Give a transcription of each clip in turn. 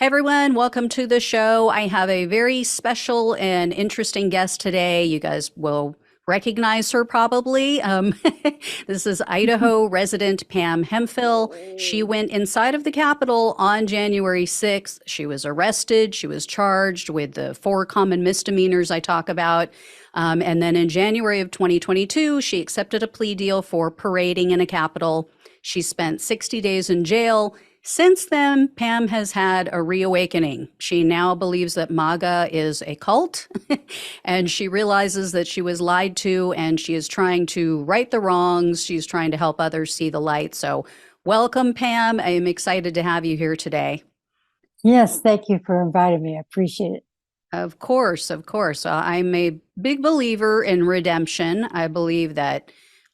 Hey everyone, welcome to the show. I have a very special and interesting guest today. You guys will recognize her probably. This is Idaho resident Pam Hemphill. She went inside of the Capitol on January 6th. She was arrested. She was charged with the four common misdemeanors I talk about. And then in January of 2022, she accepted a plea deal for parading in a Capitol. She spent 60 days in jail. Since then, Pam has had a reawakening. She now believes that MAGA is a cult, and she realizes that she was lied to, and she is trying to right the wrongs. She's trying to help others see the light. So, welcome, Pam. I am excited to have you here today. Yes, thank you for inviting me. I appreciate it. Of course, of course. I'm a big believer in redemption. I believe that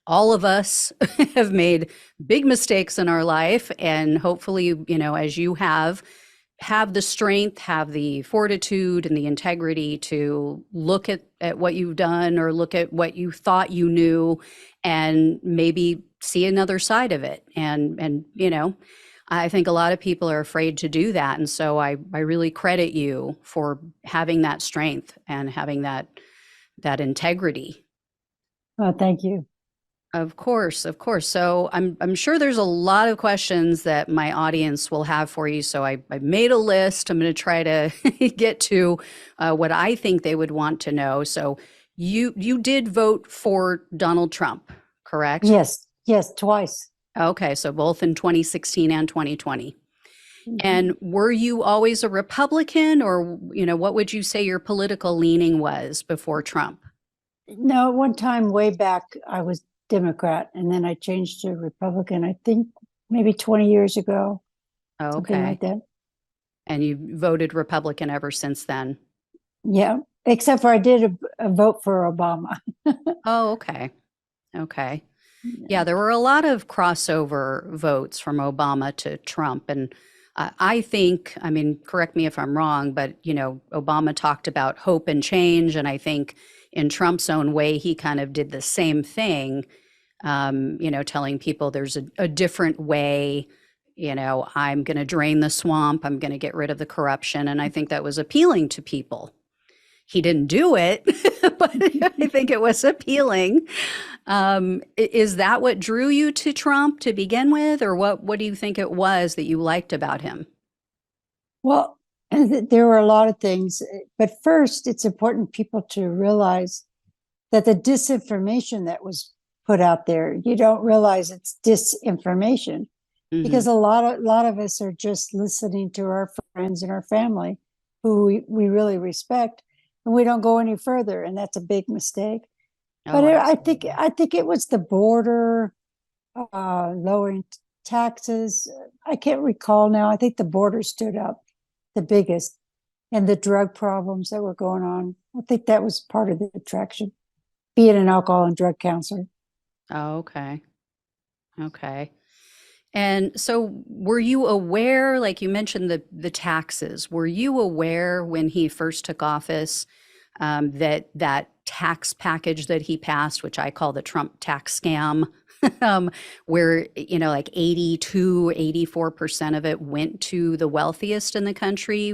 all of us have made big mistakes in our life, and hopefully, as you have the strength, have the fortitude and the integrity to look at what you've done or look at what you thought you knew and maybe see another side of it. And I think a lot of people are afraid to do that. And so I really credit you for having that strength and having that integrity. Oh, thank you. Of course, of course. So I'm sure there's a lot of questions that my audience will have for you. So I made a list. I'm going to try to get to what I think they would want to know. So you did vote for Donald Trump, correct? Yes, yes, twice. Okay, so both in 2016 and 2020. Mhm. And were you always a Republican, or what would you say your political leaning was before Trump? No, one time way back, I was Democrat, and then I changed to Republican, I think maybe 20 years ago, something like Okay. that. And you voted Republican ever since then? Yeah, except for I did a vote for Obama. Oh, okay. Okay. Yeah, there were a lot of crossover votes from Obama to Trump. And I think, I mean, correct me if I'm wrong, but, Obama talked about hope and change. And I think in Trump's own way, he kind of did the same thing, telling people there's a different way. I'm going to drain the swamp, I'm going to get rid of the corruption. And I think that was appealing to people. He didn't do it, but I think it was appealing. Is that what drew you to Trump to begin with, or what do you think it was that you liked about him? Well, there were a lot of things, but first, it's important people to realize that the disinformation that was put out there, you don't realize it's disinformation because Hmm. a lot of us are just listening to our friends and our family who we really respect, and we don't go any further, and that's a big mistake. But Oh, absolutely. I think it was the border, lowering taxes. I can't recall now. I think the border stood up the biggest, and the drug problems that were going on. I think that was part of the attraction, being an alcohol and drug counselor. Oh, okay. Okay. And so were you aware, like you mentioned the taxes, were you aware when he first took office that tax package that he passed, which I call the Trump tax scam, where, like 84% of it went to the wealthiest in the country?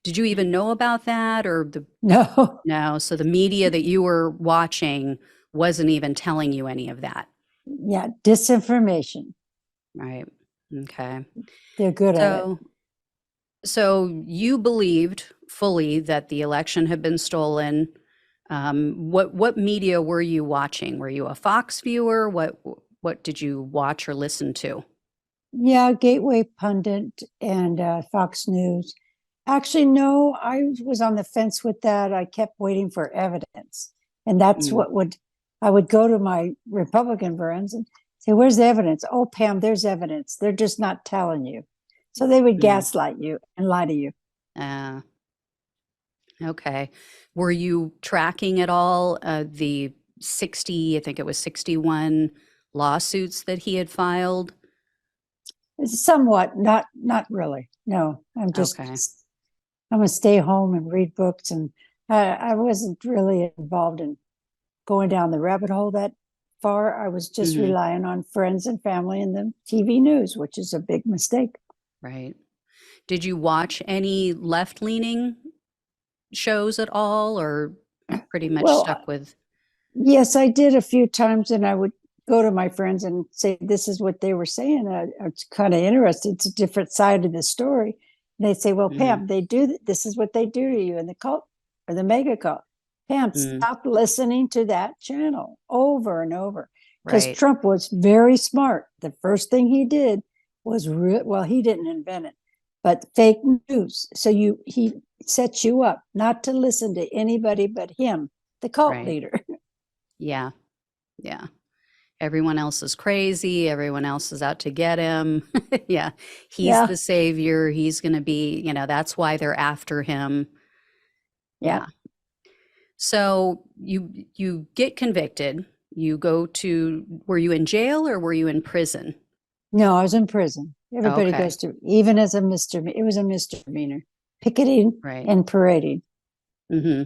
Did you even know about that, or No, no? So the media that you were watching wasn't even telling you any of that, yeah, disinformation. right? Okay. They're good at it. So So you believed fully that the election had been stolen. What media were you watching? Were you a Fox viewer? What did you watch or listen to? Yeah, Gateway Pundit and Fox News. Actually, no, I was on the fence with that. I kept waiting for evidence. And that's Mm, what would, I would go to my Republican friends and say, "Where's the evidence?" "Oh, Pam, there's evidence. They're just not telling you." So they would mm, gaslight you and lie to you. uh, okay. Were you tracking at all the 60, I think it was 61 lawsuits that he had filed? Somewhat, not really. No, Okay. I'm gonna stay home and read books, and I wasn't really involved in going down the rabbit hole that far. I was just Hmm. relying on friends and family and the TV news, which is a big mistake. Right. Did you watch any left-leaning shows at all, or pretty much Well, stuck with? yes, I did a few times, and I would go to my friends and say, "This is what they were saying." I was kind of interested. It's a different side of the story. And they'd say, "Well, Mm, Pam, they do. This is what they do to you in the cult or the mega cult." Pam, mm, stop listening to that channel over and over, because right, Trump was very smart. The first thing he did was well, he didn't invent it, but fake news. So he sets you up not to listen to anybody but him, the cult right. leader. Yeah, yeah. Everyone else is crazy. Everyone else is out to get him. Yeah, he's Yeah, the savior. He's going to be, that's why they're after him. yeah. Yeah. So you get convicted. You go to, were you in jail or were you in prison? No, I was in prison. Everybody Okay, goes to, even as a misdemeanor. It was a misdemeanor, picketing right. and parading. Hmm.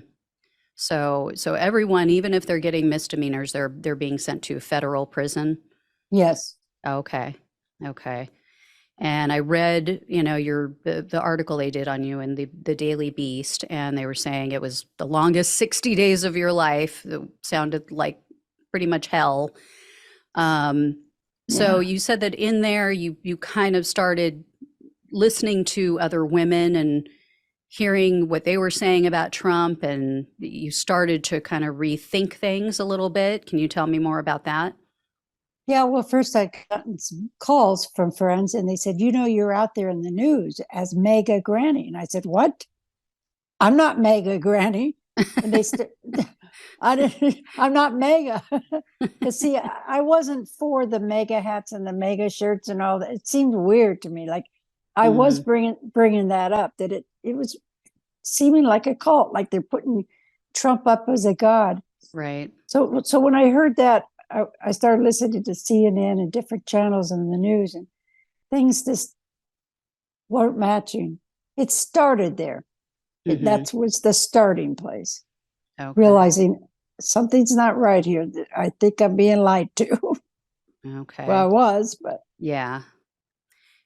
So everyone, even if they're getting misdemeanors, they're being sent to federal prison. Yes. Okay. Okay. And I read, the article they did on you in the Daily Beast, and they were saying it was the longest 60 days of your life. It sounded like pretty much hell. Um, so Yeah. you said that in there you kind of started listening to other women and hearing what they were saying about Trump, and you started to kind of rethink things a little bit. Can you tell me more about that? Yeah. Well, first I got some calls from friends and they said, you're out there in the news as mega granny. And I said, what? I'm not mega granny. And I didn't, I'm not mega. Because see, I wasn't for the mega hats and the mega shirts and all that. It seemed weird to me. Like I was Hmm. bringing that up, that it was seeming like a cult, like they're putting Trump up as a god. Right. So when I heard that, I started listening to CNN and different channels in the news, and things just weren't matching. It started there. Hmm. That was the starting place. Okay. Realizing something's not right here. I think I'm being lied to. Well, I Okay. was, but Yeah.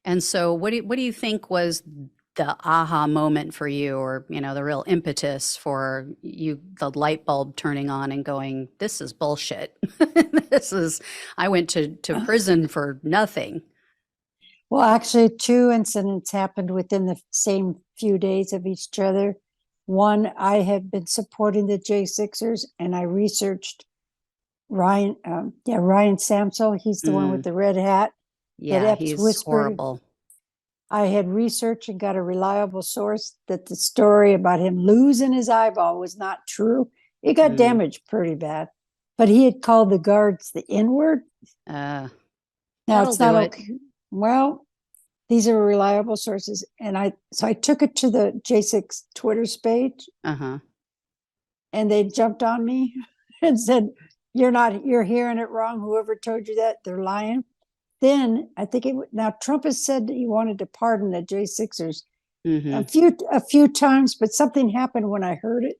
And so what do you think was the aha moment for you, or, the real impetus for you, the light bulb turning on and going, this is bullshit. This is, I went to prison for nothing. well, actually, two incidents happened within the same few days of each other. One, I had been supporting the J6ers, and I researched Ryan Samsel. He's the one with Mm, the red hat that yeah, Epps he's whispered. horrible. I had researched and got a reliable source that the story about him losing his eyeball was not true. It got Mm, damaged pretty bad, but he had called the guards the N word. uh, Now that'll it's not do it. okay. Well, these are reliable sources, and I took it to the J6 Twitter page, Uh-huh. and they jumped on me and said, you're hearing it wrong. Whoever told you that, they're lying." Then I think now Trump has said that he wanted to pardon the J6ers Hmm. a few times, but something happened when I heard it,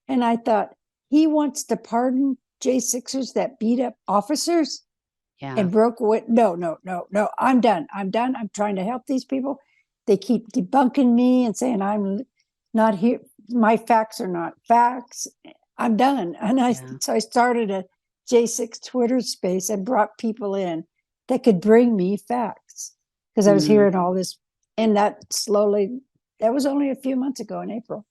and I thought, he wants to pardon J6ers that beat up officers Yeah. and broke away. No, no, no, no. I'm done. I'm done. I'm trying to help these people. They keep debunking me and saying I'm not here. My facts are not facts. I'm done. Yeah. So I started a J6 Twitter space and brought people in that could bring me facts, because I was Mm. hearing all this, and that was only a few months ago in April.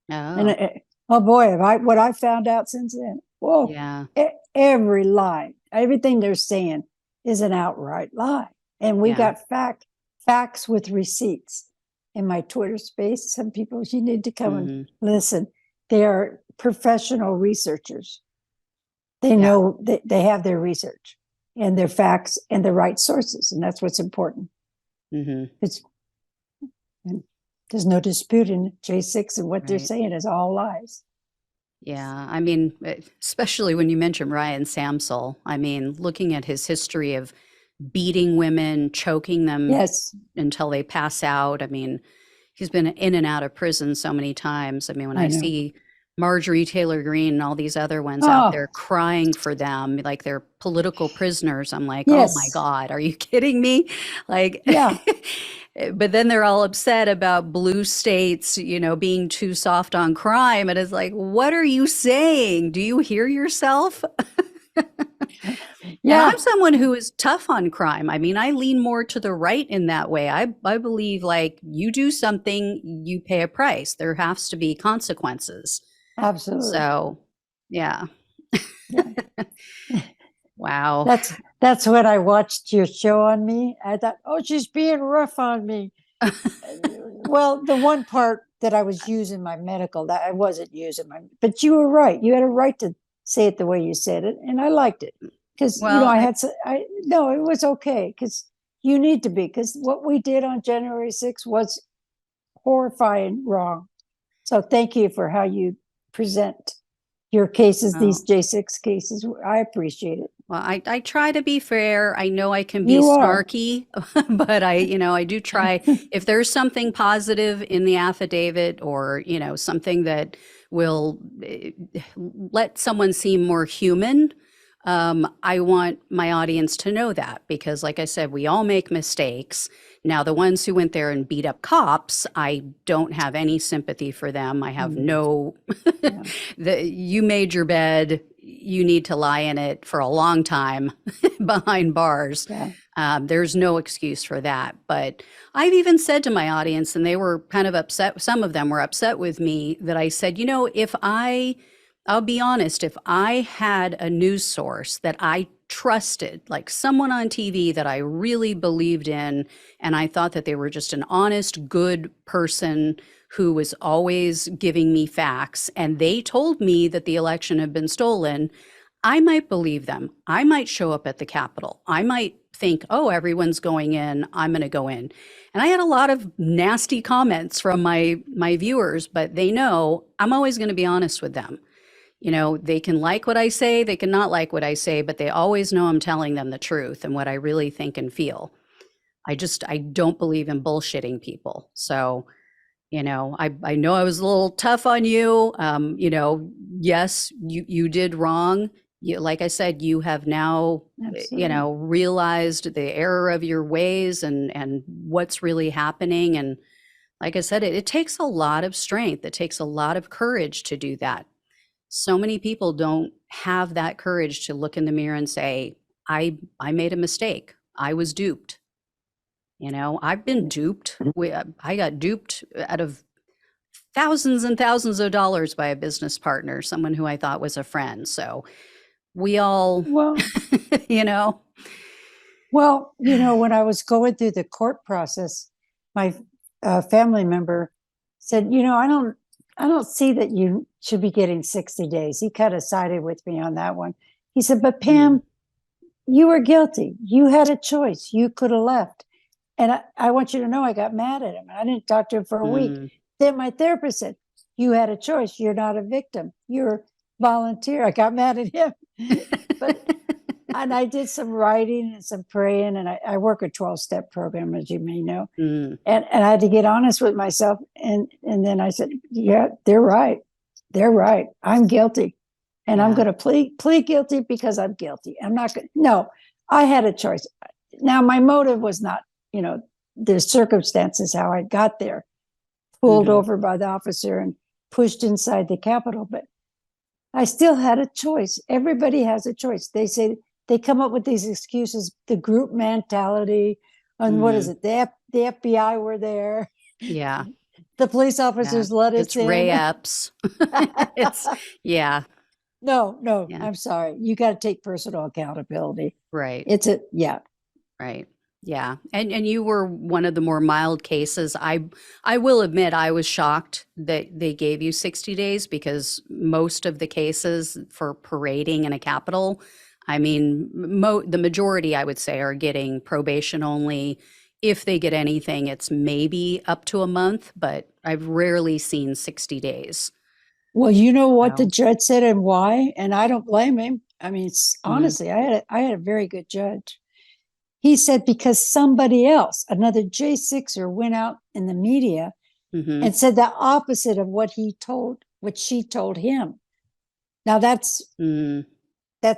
And Oh, oh boy, have what I found out since then. Whoa, yeah. every lie, everything they're saying is an outright lie. And we Yeah. got facts with receipts in my Twitter space. Some people, you need to come and Hmm. listen. They are professional researchers. They Yeah. know that they have their research and their facts and the right sources. And that's what's important. Hmm. It's, and there's no disputing J6, and what they're Right. saying is all lies. Yeah, I mean, especially when you mention Ryan Samsel, I mean, looking at his history of beating women, choking them Yes, until they pass out. I mean, he's been in and out of prison so many times. I mean, when I I know. see Marjorie Taylor Greene and all these other ones out Oh, there crying for them like they're political prisoners. I'm like, oh my yes. God, are you kidding me? Like, Yeah, but then they're all upset about blue states, being too soft on crime. And it's like, what are you saying? Do you hear yourself? And I'm yeah, someone who is tough on crime. I mean, I lean more to the right in that way. I believe like you do something, you pay a price. There has to be consequences. absolutely. So, yeah. Yeah. Wow. That's when I watched your show on me. I thought, oh, she's being rough on me. Well, the one part that I was using my medical, that I wasn't using my, but you were right. You had a right to say it the way you said it, and I liked it because Well, I had to. I no, it was okay because you need to be, because what we did on January 6th was horrifying wrong. So thank you for how you present your cases, these well, J6 cases. I appreciate it. well, I try to be fair. I know I can be You are. snarky, but I do try. If there's something positive in the affidavit or, something that will let someone seem more human, I want my audience to know that because, like I said, we all make mistakes. Now, the ones who went there and beat up cops, I don't have any sympathy for them. I have no, Yeah. you made your bed, you need to lie in it for a long time behind bars. Yeah. There's no excuse for that. But I've even said to my audience, and they were kind of upset, some of them were upset with me, that I said, I'll be honest, if I had a news source that I trusted, like someone on TV that I really believed in, and I thought that they were just an honest, good person who was always giving me facts, and they told me that the election had been stolen, I might believe them. I might show up at the Capitol. I might think, oh, everyone's going in, I'm going to go in. And I had a lot of nasty comments from my viewers, but they know I'm always going to be honest with them. They can like what I say, they can not like what I say, but they always know I'm telling them the truth and what I really think and feel. I don't believe in bullshitting people. So, I know I was a little tough on you. Yes, you did wrong. Like I said, you have now, Absolutely. realized the error of your ways and what's really happening. And like I said, it takes a lot of strength. It takes a lot of courage to do that. So many people don't have that courage to look in the mirror and say, I made a mistake. I was duped. I've been duped. I got duped out of thousands and thousands of dollars by a business partner, someone who I thought was a friend. So we all, Well, you know, when I was going through the court process, my family member said, I don't see that you should be getting 60 days. He kind of sided with me on that one. He said, but Pam, you were guilty. You had a choice. You could have left. And I want you to know I got mad at him. I didn't talk to him for a week. mm, Then my therapist said, you had a choice. You're not a victim. You're a volunteer. I got mad at him. But and I did some writing and some praying, and I work a 12-step program, as you may know. mm, And I had to get honest with myself. And then I said, yeah, they're right. They're right. I'm guilty. And I'm yeah, going to plead guilty because I'm guilty. I'm not going to, no, I had a choice. Now, my motive was not, the circumstances, how I got there, pulled mhm, over by the officer and pushed inside the Capitol. But I still had a choice. Everybody has a choice. They say, they come up with these excuses, the group mentality, and what is mm, it? The FBI were there. yeah, The police yeah. officers let us It's Ray in. Epps. It's, yeah, No, yeah, I'm sorry. You got to take personal accountability. right. Yeah. Right. Yeah. And you were one of the more mild cases. I will admit I was shocked that they gave you 60 days because most of the cases for parading in a capital, I mean, the majority I would say are getting probation only. If they get anything, it's maybe up to a month, but I've rarely seen 60 days. Well, you know what the So, judge said and why, and I don't blame him. I mean, mm, honestly, I had a very good judge. He said because somebody else, another J6er, went out in the media hmm and said the opposite of what he told what she told him. Now that's Mm.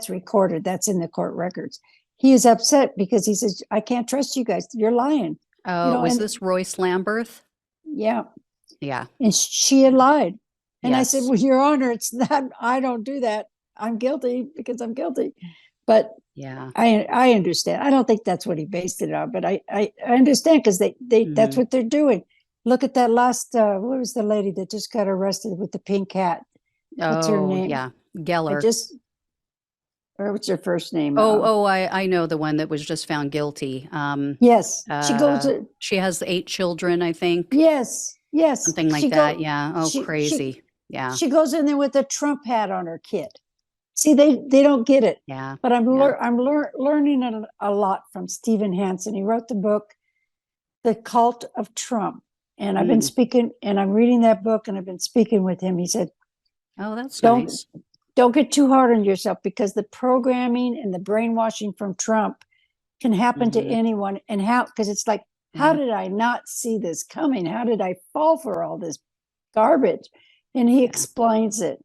recorded. That's in the court records. He is upset because he says, I can't trust you guys. You're lying. Oh, was And this Royce Lamberth? yeah, Yeah. and she had lied. And I said, Yes. well, Your Honor, it's not, I don't do that. I'm guilty because I'm guilty. But Yeah. I understand. I don't think that's what he based it on, but I understand because they that's what they're doing. Look at that last what was the lady that just got arrested with the pink hat? What's her Oh, name? yeah. I Geller. just or what's her first name? I know the one that was just found guilty. Yes, she goes. She has 8 children, I think. Yes, Something like that. Yeah. Oh, she crazy. Yeah. she goes in there with a Trump hat on her kid. See, they don't get it. Yeah. But Yeah. I'm learning a lot from Stephen Hansen. He wrote the book, The Cult of Trump, and I've been Mm. speaking, and I'm reading that book, and I've been speaking with him. He said, Oh, that's "Don't nice. don't get too hard on yourself because the programming and the brainwashing from Trump can happen to Mhm. anyone. And how? Because it's like, how Yeah. did I not see this coming? How did I fall for all this garbage?" And he Yeah. explains it,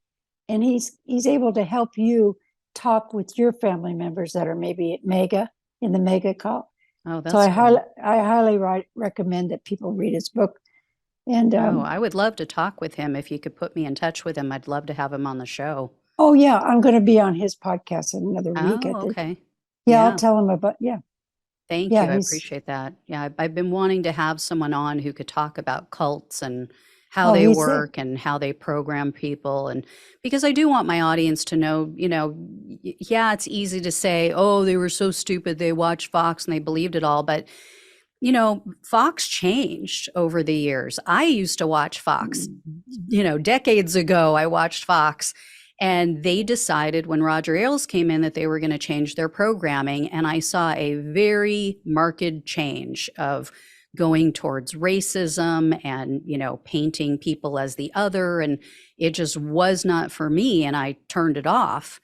and he's able to help you talk with your family members that are maybe at MAGA in the MAGA call. Oh, So that's good. I highly recommend that people read his book. And Oh, I would love to talk with him. If you could put me in touch with him, I'd love to have him on the show. oh yeah, I'm going to be on his podcast in another week. Oh, okay. Yeah, I'll Yeah. tell him about Thank you. yeah I he's appreciate that. Yeah, I've been wanting to have someone on who could talk about cults and how oh they he's there. work and how they program people. And because I do want my audience to know, yeah, it's easy to say, oh, they were so stupid. They watched Fox and they believed it all. But Fox changed over the years. I used to watch Fox, decades ago. I watched Fox, and they decided when Roger Ailes came in that they were going to change their programming. And I saw a very marked change of going towards racism and, painting people as the other. And it just was not for me. And I turned it off.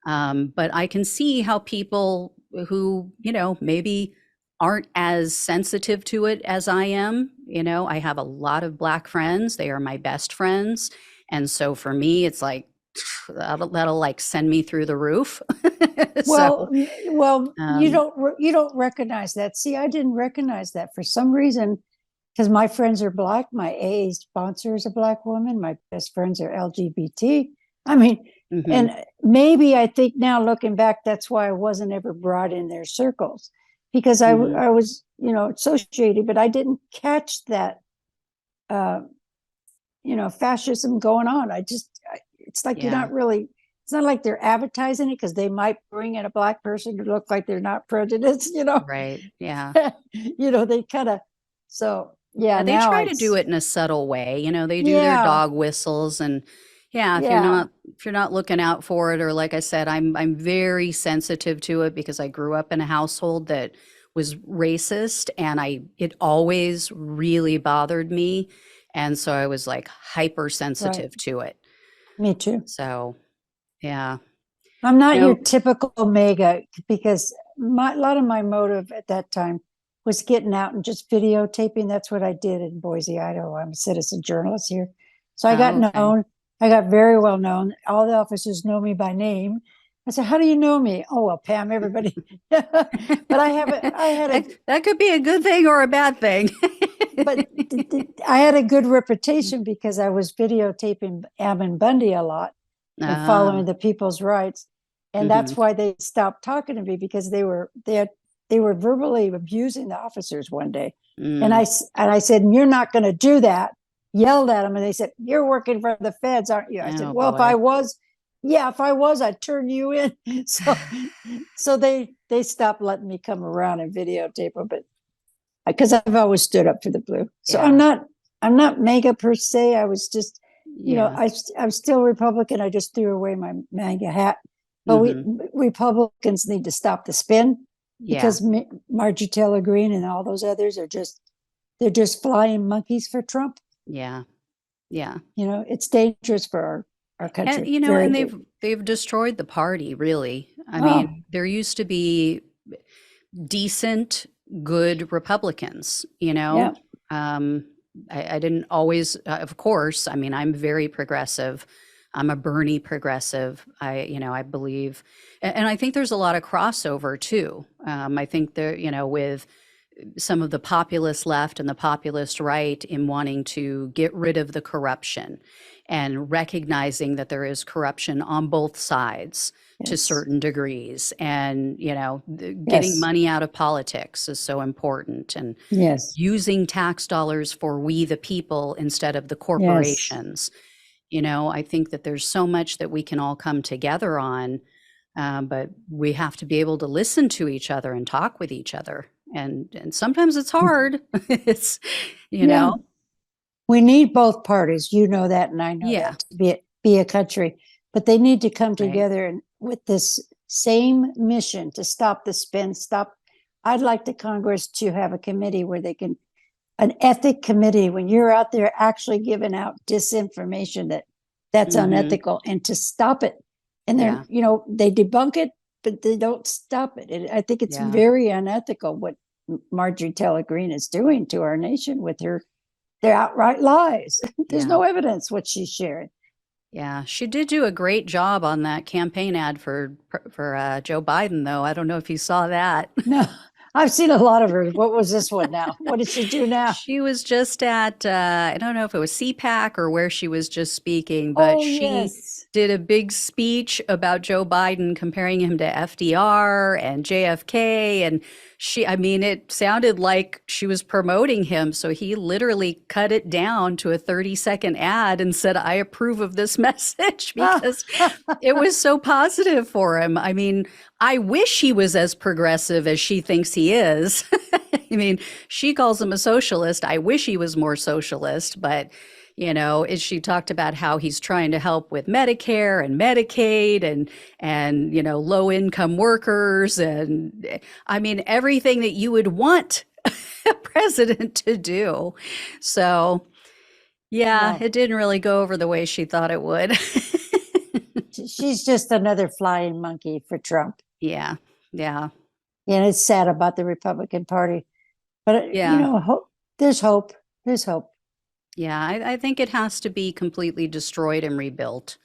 But I can see how people who, maybe aren't as sensitive to it as I am. I have a lot of Black friends. They are my best friends. And so for me, it's like, that'll like send me through the roof. So, well um, you don't recognize that. See, I didn't recognize that for some reason because my friends are Black. My AA sponsor is a Black woman. My best friends are LGBT. I mean, mhm, and maybe I think now looking back, that's why I wasn't ever brought in their circles because mhm, I was, associated, but I didn't catch that, uh, fascism going on. It's like you're yeah, not really, it's not like they're advertising it because they might bring in a Black person to look like they're not prejudiced, right, yeah. they kind of, so yeah, Yeah, they now try to do it's, it in a subtle way. They do their yeah, dog whistles and yeah, if you're yeah, not if you're not looking out for it, or like I said, I'm very sensitive to it because I grew up in a household that was racist and it always really bothered me. And so I was like right. hypersensitive to it. Me too. So, yeah. I'm not your No, typical mega because a lot of my motive at that time was getting out and just videotaping. That's what I did in Boise, Idaho. I'm a citizen journalist here. So I got oh, okay. known. I got very well known. All the officers know me by name. I said, "How do you know me?" "Oh, well, Pam, everybody." But I had a, That could be a good thing or a bad thing. but I had a good reputation because I was videotaping Ammon Bundy a lot and Ah, following the people's rights. And mhm. that's why they stopped talking to me because they were verbally abusing the officers one day. And Mm. I said, "You're not going to do that." Yelled at them and they said, "You're working for the feds, aren't you?" I said, Oh "Well, if I boy. was, yeah, if I was, I'd turn you in." So they stopped letting me come around and videotape them, but because I've always stood up for the blue. So Yeah. I'm not mega per se. I was just, Yeah. I'm still Republican. I just threw away my MAGA hat. But we Mhm. Republicans need to stop the spin Yeah. because Margie Taylor Greene and all those others are they're just flying monkeys for Trump. Yeah. Yeah. It's dangerous for our And country. Very they've destroyed the party, really. I oh mean, there used to be decent, good Republicans. yeah. Um I didn't always, of course, I mean, I'm very progressive. I'm a Bernie progressive. I believe, and I think there's a lot of crossover too. I think there, with some of the populist left and the populist right in wanting to get rid of the corruption and recognizing that there is corruption on both sides to Yes. certain degrees. And, getting Yes. money out of politics is so important. And Yes. using tax dollars for we the people instead of the Yes. corporations. I think that there's so much that we can all come together on, but we have to be able to listen to each other and talk with each other. And sometimes it's hard. It's, you Yeah. know, We need both parties. You know that, and I know yeah, that, to be a country. But they need to come right. together and with this same mission to stop the spin, stop. I'd like the Congress to have a committee where they can, an ethic committee, when you're out there actually giving out disinformation that's Hmm. unethical, and to stop it. And they're, Yeah, they debunk it, but they don't stop it. And I think it's yeah, very unethical what Marjorie Taylor Greene is doing to our nation with their outright lies. There's yeah. no evidence what she's sharing. Yeah, she did do a great job on that campaign ad for Joe Biden, though. I don't know if you saw that. No, I've seen a lot of her. What was this one now? What did she do now? She was just at, I don't know if it was CPAC or where she was just speaking, but Oh, she yes. did a big speech about Joe Biden, comparing him to FDR and JFK. And I mean, it sounded like she was promoting him. So he literally cut it down to a 30-second ad and said, I approve of this message because it was so positive for him. I mean, I wish he was as progressive as she thinks he is. I mean, she calls him a socialist. I wish he was more socialist, but she talked about how he's trying to help with Medicare and Medicaid and low income workers, and I mean everything that you would want a president to do. So, yeah, Well, it didn't really go over the way she thought it would. she's just another flying monkey for Trump. Yeah. Yeah. And it's sad about the Republican Party. But, Yeah. there's hope. There's hope. Yeah, I think it has to be completely destroyed and rebuilt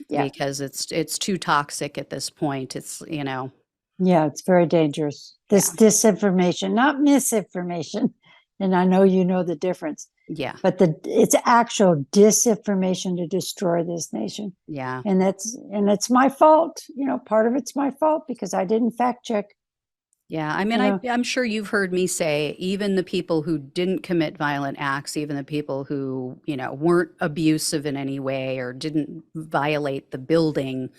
Yeah. because it's too toxic at this point. It's. Yeah, it's very dangerous. This Yeah. disinformation, not misinformation. And I know you know the difference, Yeah. but it's actual disinformation to destroy this nation. Yeah. And it's my fault. Part of it's my fault because I didn't fact check. Yeah. I mean, You know, I'm sure you've heard me say even the people who didn't commit violent acts, even the people who, weren't abusive in any way or didn't violate the building,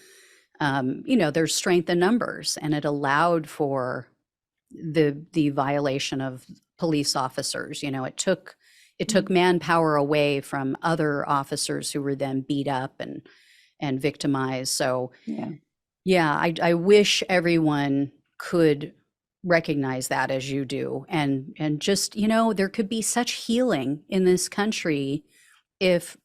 there's strength in numbers, and it allowed for the violation of police officers. It took manpower away from other officers who were then beat up and victimized. So yeah, yeah, I wish everyone could recognize that as you do, and just there could be such healing in this country if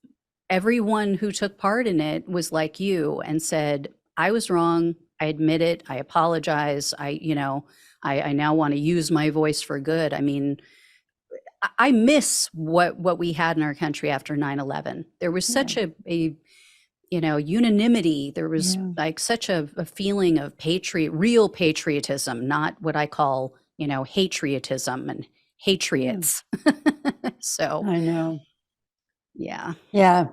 everyone who took part in it was like you and said, I was wrong, I admit it, I apologize, I now want to use my voice for good. I mean, I miss what we had in our country after 9/11. There was yeah, such a unanimity. There was yeah, like such a feeling of real patriotism, not what I call, patriotism and yeah. hatriots. So, I know. yeah. Yeah,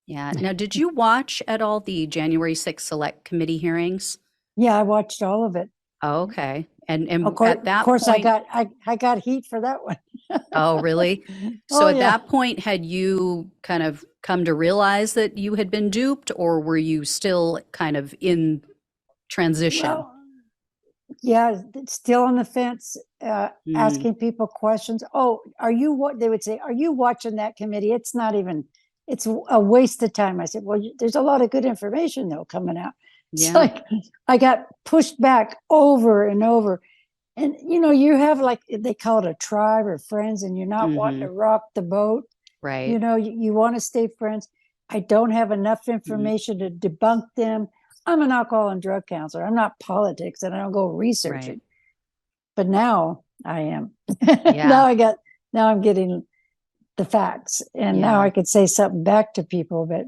Yeah. Now, did you watch at all the January 6th Select Committee hearings? yeah. I watched all of it. Oh, okay. And Of and course, at that I point, got I got heat for that one. oh, really? So Oh at yeah. that point, had you kind of come to realize that you had been duped, or were you still kind of in transition? Well, yeah, still on the fence, Mm, asking people questions. Oh, are you what they would say? Are you watching that committee? It's not even. It's a waste of time. I said, well, there's a lot of good information though coming out. It's yeah. like I got pushed back over and over. And you have, like they call it, a tribe or friends, and you're not wanting Hmm. to rock the boat. Right. You want to stay friends. I don't have enough Mhm. information to debunk them. I'm an alcohol and drug counselor. I'm not politics, and I don't go Right. researching. But now I am. Yeah. now I'm getting the facts. And now Yeah. I could say something back to people, but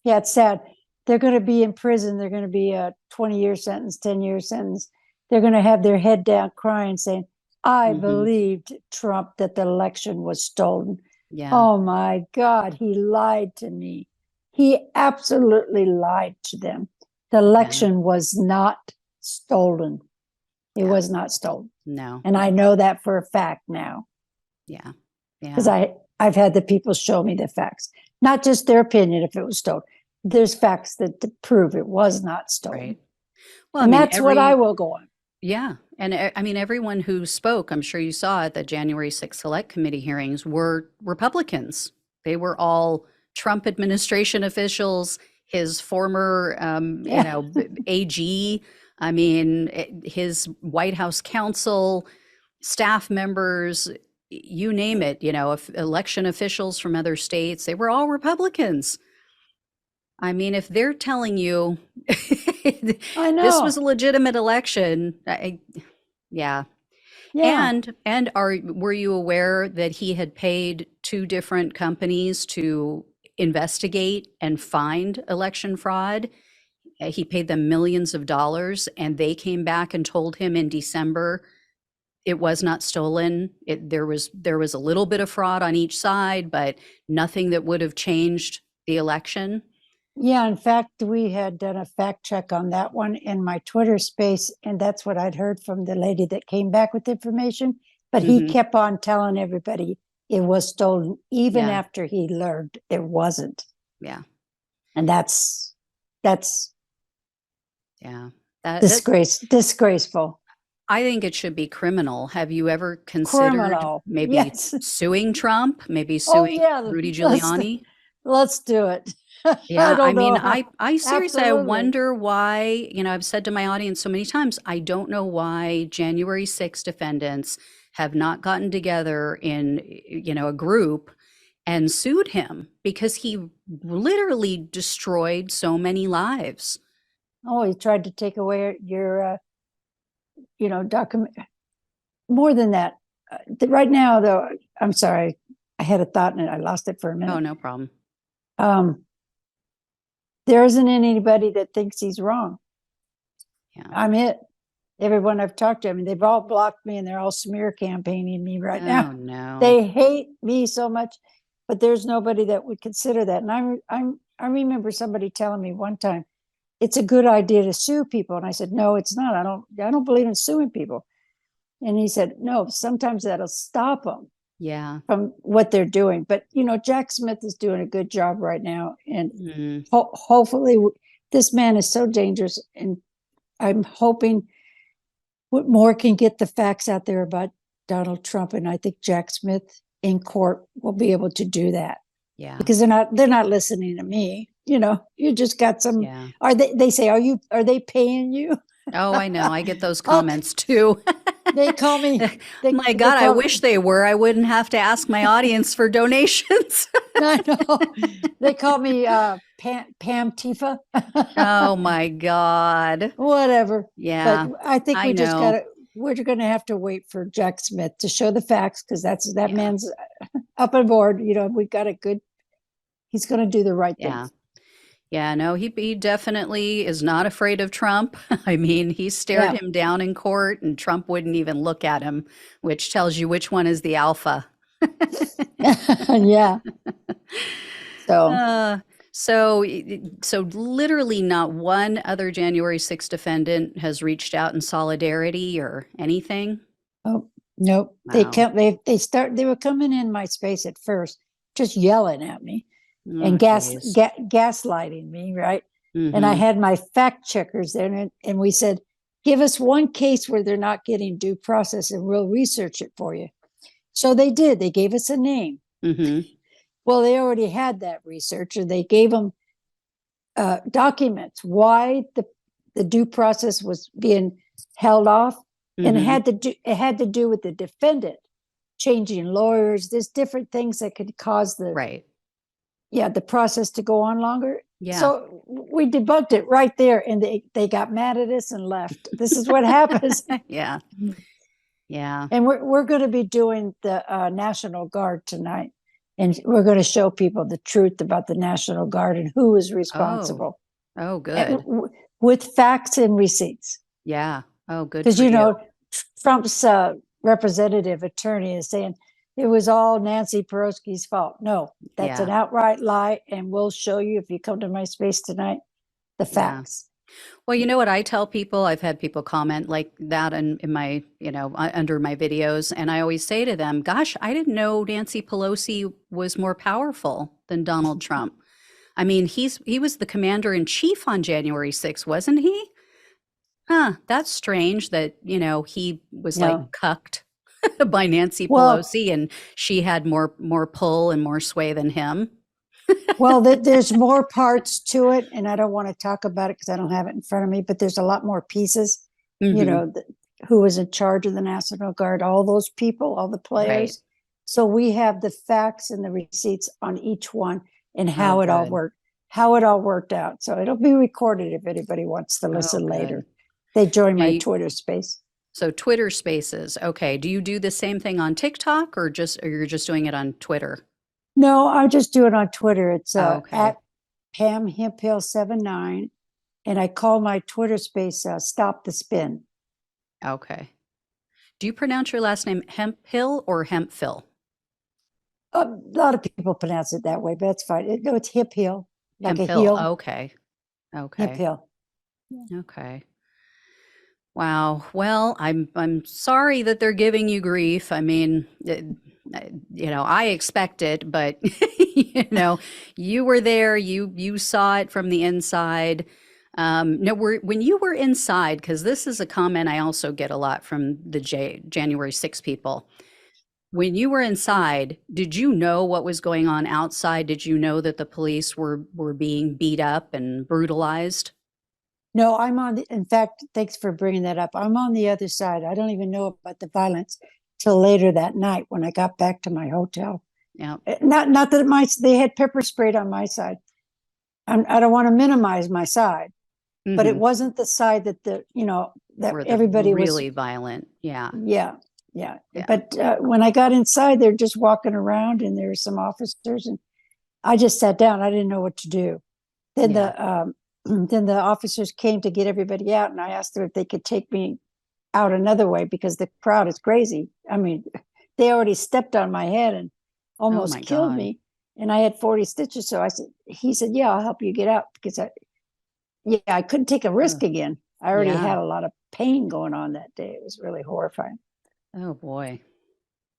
yeah, it's sad. They're going to be in prison. They're going to be a 20-year sentence, 10-year sentence. They're going to have their head down crying saying, I believed Trump that the election was stolen. Yeah. Oh my God, he lied to me. He absolutely lied to them. The election was not stolen. It was not stolen. No. And I know that for a fact now. Yeah. Because Yeah. I've had the people show me the facts, not just their opinion if it was stolen. There's facts that prove it was not stolen. Right. Well, And that's what I will go on. Yeah. And I mean, everyone who spoke, I'm sure you saw at the January 6th Select Committee hearings, were Republicans. They were all Trump administration officials, his former, AG, I mean, his White House counsel, staff members, you name it, election officials from other states, they were all Republicans. I mean, if they're telling you I know. this was a legitimate election, yeah. Yeah. And were you aware that he had paid two different companies to investigate and find election fraud? He paid them millions of dollars, and they came back and told him in December it was not stolen. There was a little bit of fraud on each side, but nothing that would have changed the election. Yeah, in fact, we had done a fact check on that one in my Twitter space, and that's what I'd heard from the lady that came back with information. But he kept on telling everybody it was stolen, even after he learned it wasn't. Yeah. And that's yeah. Disgraceful. I think it should be criminal. Have you ever considered maybe suing Trump, maybe suing Rudy Giuliani? Let's do it. Yeah, I mean, I seriously, I wonder why, I've said to my audience so many times, I don't know why January 6 defendants have not gotten together in, a group and sued him, because he literally destroyed so many lives. Oh, he tried to take away your, document. More than that. Right now, though, I'm sorry, I had a thought and I lost it for a minute. Oh, no problem. There isn't anybody that thinks he's wrong. Yeah. I'm it. Everyone I've talked to, I mean, they've all blocked me and they're all smear campaigning me right now. Oh, no. They hate me so much, but there's nobody that would consider that. And I remember somebody telling me one time, it's a good idea to sue people. And I said, no, it's not. I don't believe in suing people. And he said, no, sometimes that'll stop them. Yeah. From what they're doing. But, Jack Smith is doing a good job right now. And hopefully this man is so dangerous. And I'm hoping Whitmore can get the facts out there about Donald Trump. And I think Jack Smith in court will be able to do that. Yeah. Because they're not listening to me. You just got some, they say, are they paying you? Oh, I know. I get those comments too. They call me. My God, I wish they were. I wouldn't have to ask my audience for donations. I know. They call me Pam Tifa. Oh my God. Whatever. Yeah. But I think we're going to have to wait for Jack Smith to show the facts, because that man's up on board. We've got he's going to do the right thing. Yeah. Yeah, no, he definitely is not afraid of Trump. I mean, he stared him down in court and Trump wouldn't even look at him, which tells you which one is the alpha. Yeah. So literally not one other January 6th defendant has reached out in solidarity or anything? Oh, nope. Wow. They were coming in my space at first, just yelling at me. And gaslighting me, right? And I had my fact checkers there, and we said, give us one case where they're not getting due process and we'll research it for you. So they did. They gave us a name. Well, they already had that research, and they gave them documents why the due process was being held off. And it had to do with the defendant changing lawyers. There's different things that could cause the process to go on longer. Yeah. So we debunked it right there, and they got mad at us and left. This is what happens. Yeah. Yeah. And we're going to be doing the National Guard tonight. And we're going to show people the truth about the National Guard and who is responsible. Oh, good. With facts and receipts. Yeah. Oh, good Because, for you. Trump's representative attorney is saying it was all Nancy Pelosi's fault. No, that's an Yeah. outright lie. And we'll show you, if you come to my space tonight, the Yeah. facts. Well, you know what I tell people? I've had people comment like that in my, under my videos. And I always say to them, gosh, I didn't know Nancy Pelosi was more powerful than Donald Trump. I mean, he was the commander in chief on January 6th, wasn't he? Huh, that's strange that, he was like No. cucked by Nancy Well, Pelosi and she had more pull and more sway than him. well, there's more parts to it, and I don't want to talk about it because I don't have it in front of me, but there's a lot more pieces, Mhm. who was in charge of the National Guard, all those people, all the Right. players. So we have the facts and the receipts on each one and Oh, how it all good. worked, out. So it'll be recorded if anybody wants to Oh, listen good. later. They join Now my you, Twitter space. so Twitter Spaces. Okay. Do you do the same thing on TikTok or you're just doing it on Twitter? No, I just do it on Twitter. It's Oh, okay. at Pam Hemphill 79, and I call my Twitter space Stop the Spin. Okay. Do you pronounce your last name Hemphill or Hemphill? A lot of people pronounce it that way, but that's fine. No, it's hip heel, like a Hemphill. heel, Okay. hip Okay. heel. Okay. Wow. Well, I'm sorry that they're giving you grief. I mean, I expect it, but you were there. You saw it from the inside. No, when you were inside, because this is a comment I also get a lot from the January 6 people. When you were inside, did you know what was going on outside? Did you know that the police were being beat up and brutalized? No, in fact, thanks for bringing that up. I'm on the other side. I don't even know about the violence till later that night when I got back to my hotel. Yeah. Not that they had pepper sprayed on my side. I don't want to minimize my side, but it Hmm. wasn't the side that Were the everybody was. really violent. Yeah. Yeah, yeah. Yeah. But when I got inside, they're just walking around, and there were some officers, and I just sat down. I didn't know what to do. Then Yeah. then the officers came to get everybody out, and I asked them if they could take me out another way because the crowd is crazy. I mean, they already stepped on my head and Oh almost my killed God. me, and I had 40 stitches. So he said, "Yeah, I'll help you get out," because I couldn't take a risk Ugh. again. I already Yeah. had a lot of pain going on that day. It was really horrifying. Oh boy.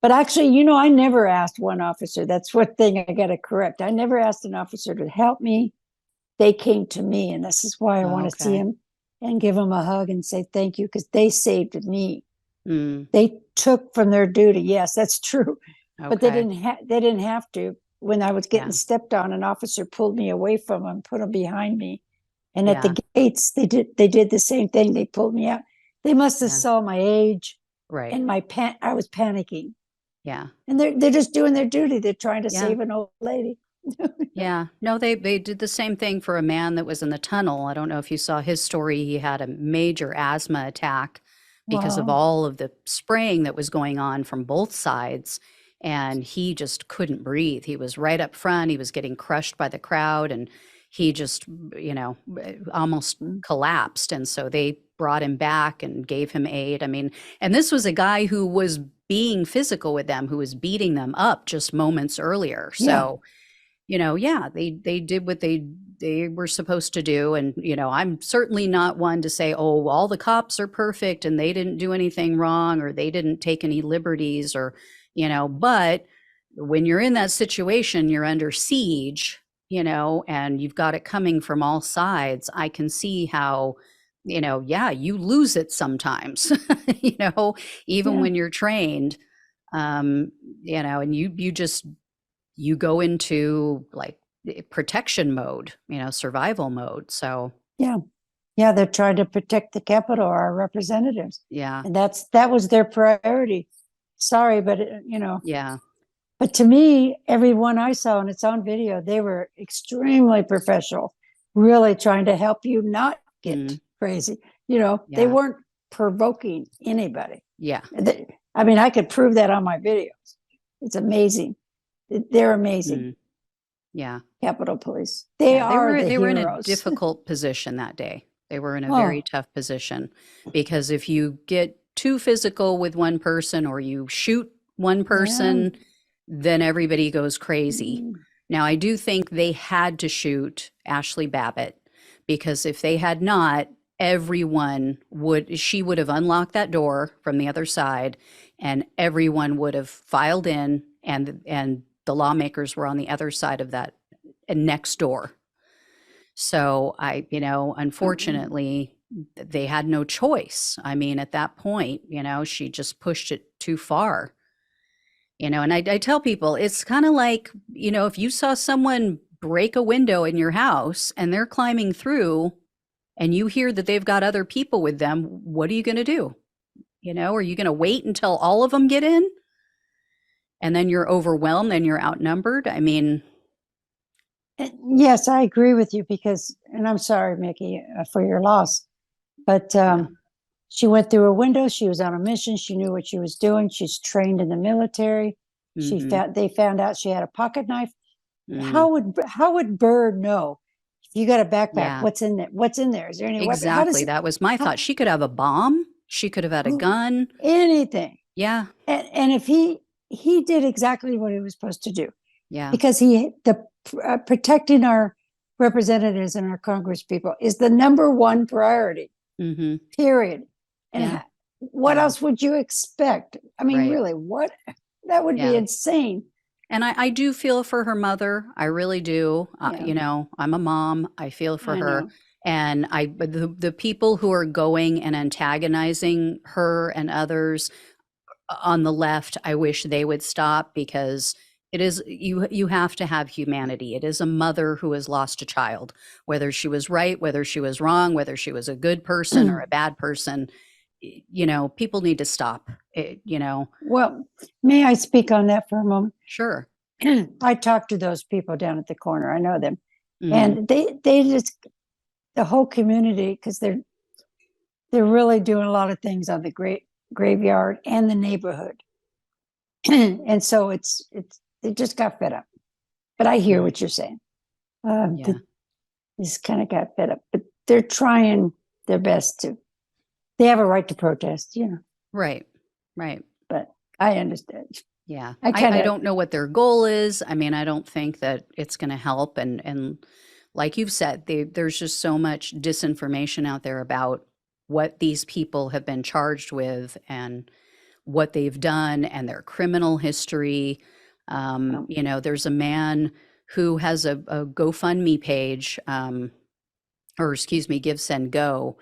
But actually, I never asked one officer. That's one thing I got to correct. I never asked an officer to help me. They came to me, and this is why I want to see Okay. him and give him a hug and say thank you, because they saved me. Mm, They took from their duty. Yes, that's true, but okay. they didn't have to. When I was getting Yeah. stepped on, an officer pulled me away from him, put him behind me, and at Yeah. the gates they did the same thing. They pulled me out. They must have Yeah. saw my age Right. and I was panicking, Yeah. and they're just doing their duty. They're trying to Yeah. save an old lady. Yeah. No, they did the same thing for a man that was in the tunnel. I don't know if you saw his story. He had a major asthma attack because of Wow. all of the spraying that was going on from both sides. And he just couldn't breathe. He was right up front. He was getting crushed by the crowd and he just, almost collapsed. And so they brought him back and gave him aid. I mean, and this was a guy who was being physical with them, who was beating them up just moments earlier. Yeah. So, yeah, they did what they were supposed to do. And, I'm certainly not one to say, oh, all the cops are perfect and they didn't do anything wrong or they didn't take any liberties or, but when you're in that situation, you're under siege, and you've got it coming from all sides. I can see how, yeah, you lose it sometimes, even Yeah. when you're trained, and you go into like protection mode, survival mode. So, Yeah. Yeah, they're trying to protect the Capitol, our representatives, yeah, and that was their priority. Sorry, but yeah, but to me, everyone I saw, and it's on video, they were extremely professional, really trying to help you not get mm, crazy. They yeah, weren't provoking anybody. yeah, I mean, I could prove that on my videos. It's amazing. They're amazing. Mm, yeah. Capitol Police. They Yeah, are the they were in a heroes. difficult position that day. They were in a very Oh, tough position because if you get too physical with one person or you shoot one yeah. person, then everybody goes crazy. Mm. Now, I do think they had to shoot Ashley Babbitt because if they had not, she would have unlocked that door from the other side and everyone would have filed in and the lawmakers were on the other side of that next door. So Oh, unfortunately, they had no choice. I mean, at that point, she just pushed it too far. And I tell people it's kind of like, if you saw someone break a window in your house and they're climbing through and you hear that they've got other people with them, what are you going to do? Are you going to wait until all of them get in and then you're overwhelmed and you're outnumbered? I mean, yes, I agree with you because, and I'm sorry, Mickey, for your loss, but yeah. she went through a window. She was on a mission. She knew what she was doing. She's trained in the military. Hmm. They found out she had a pocket knife. Mm, How would Bird know? If you got a backpack, yeah. what's in there? What's in there? Is there any weapon? How does Exactly, it? that was my How, thought. She could have a bomb, she could have had a gun. anything? Yeah, And if he did exactly what he was supposed to do yeah, because he the protecting our representatives and our Congress people is the number one priority. mhm, Period. And yeah, what yeah, else would you expect? I mean, right, really, what? That would be yeah, insane. and I do feel for her mother, I really do, Yeah, I'm a mom, I feel for I her, know. and but the people who are going and antagonizing her and others on the left, I wish they would stop because it is you have to have humanity. It is a mother who has lost a child, whether she was right, whether she was wrong, whether she was a good person or a bad person. People need to stop. Well, may I speak on that for a moment? Sure. I talked to those people down at the corner. I know them, Hmm. and they just the whole community because they're really doing a lot of things on the great graveyard and the neighborhood, and so they just got fed up. But I hear Yeah. what you're saying. Yeah. They just kind of got fed up, but they're trying their best to. They have a right to protest, Right. Right. but I understand. Yeah. I kind I of don't know what their goal is. I mean, I don't think that it's going to help. And like you've said, there's just so much disinformation out there about what these people have been charged with and what they've done and their criminal history. There's a man who has a GoFundMe page, or excuse me, Give, Send, Go.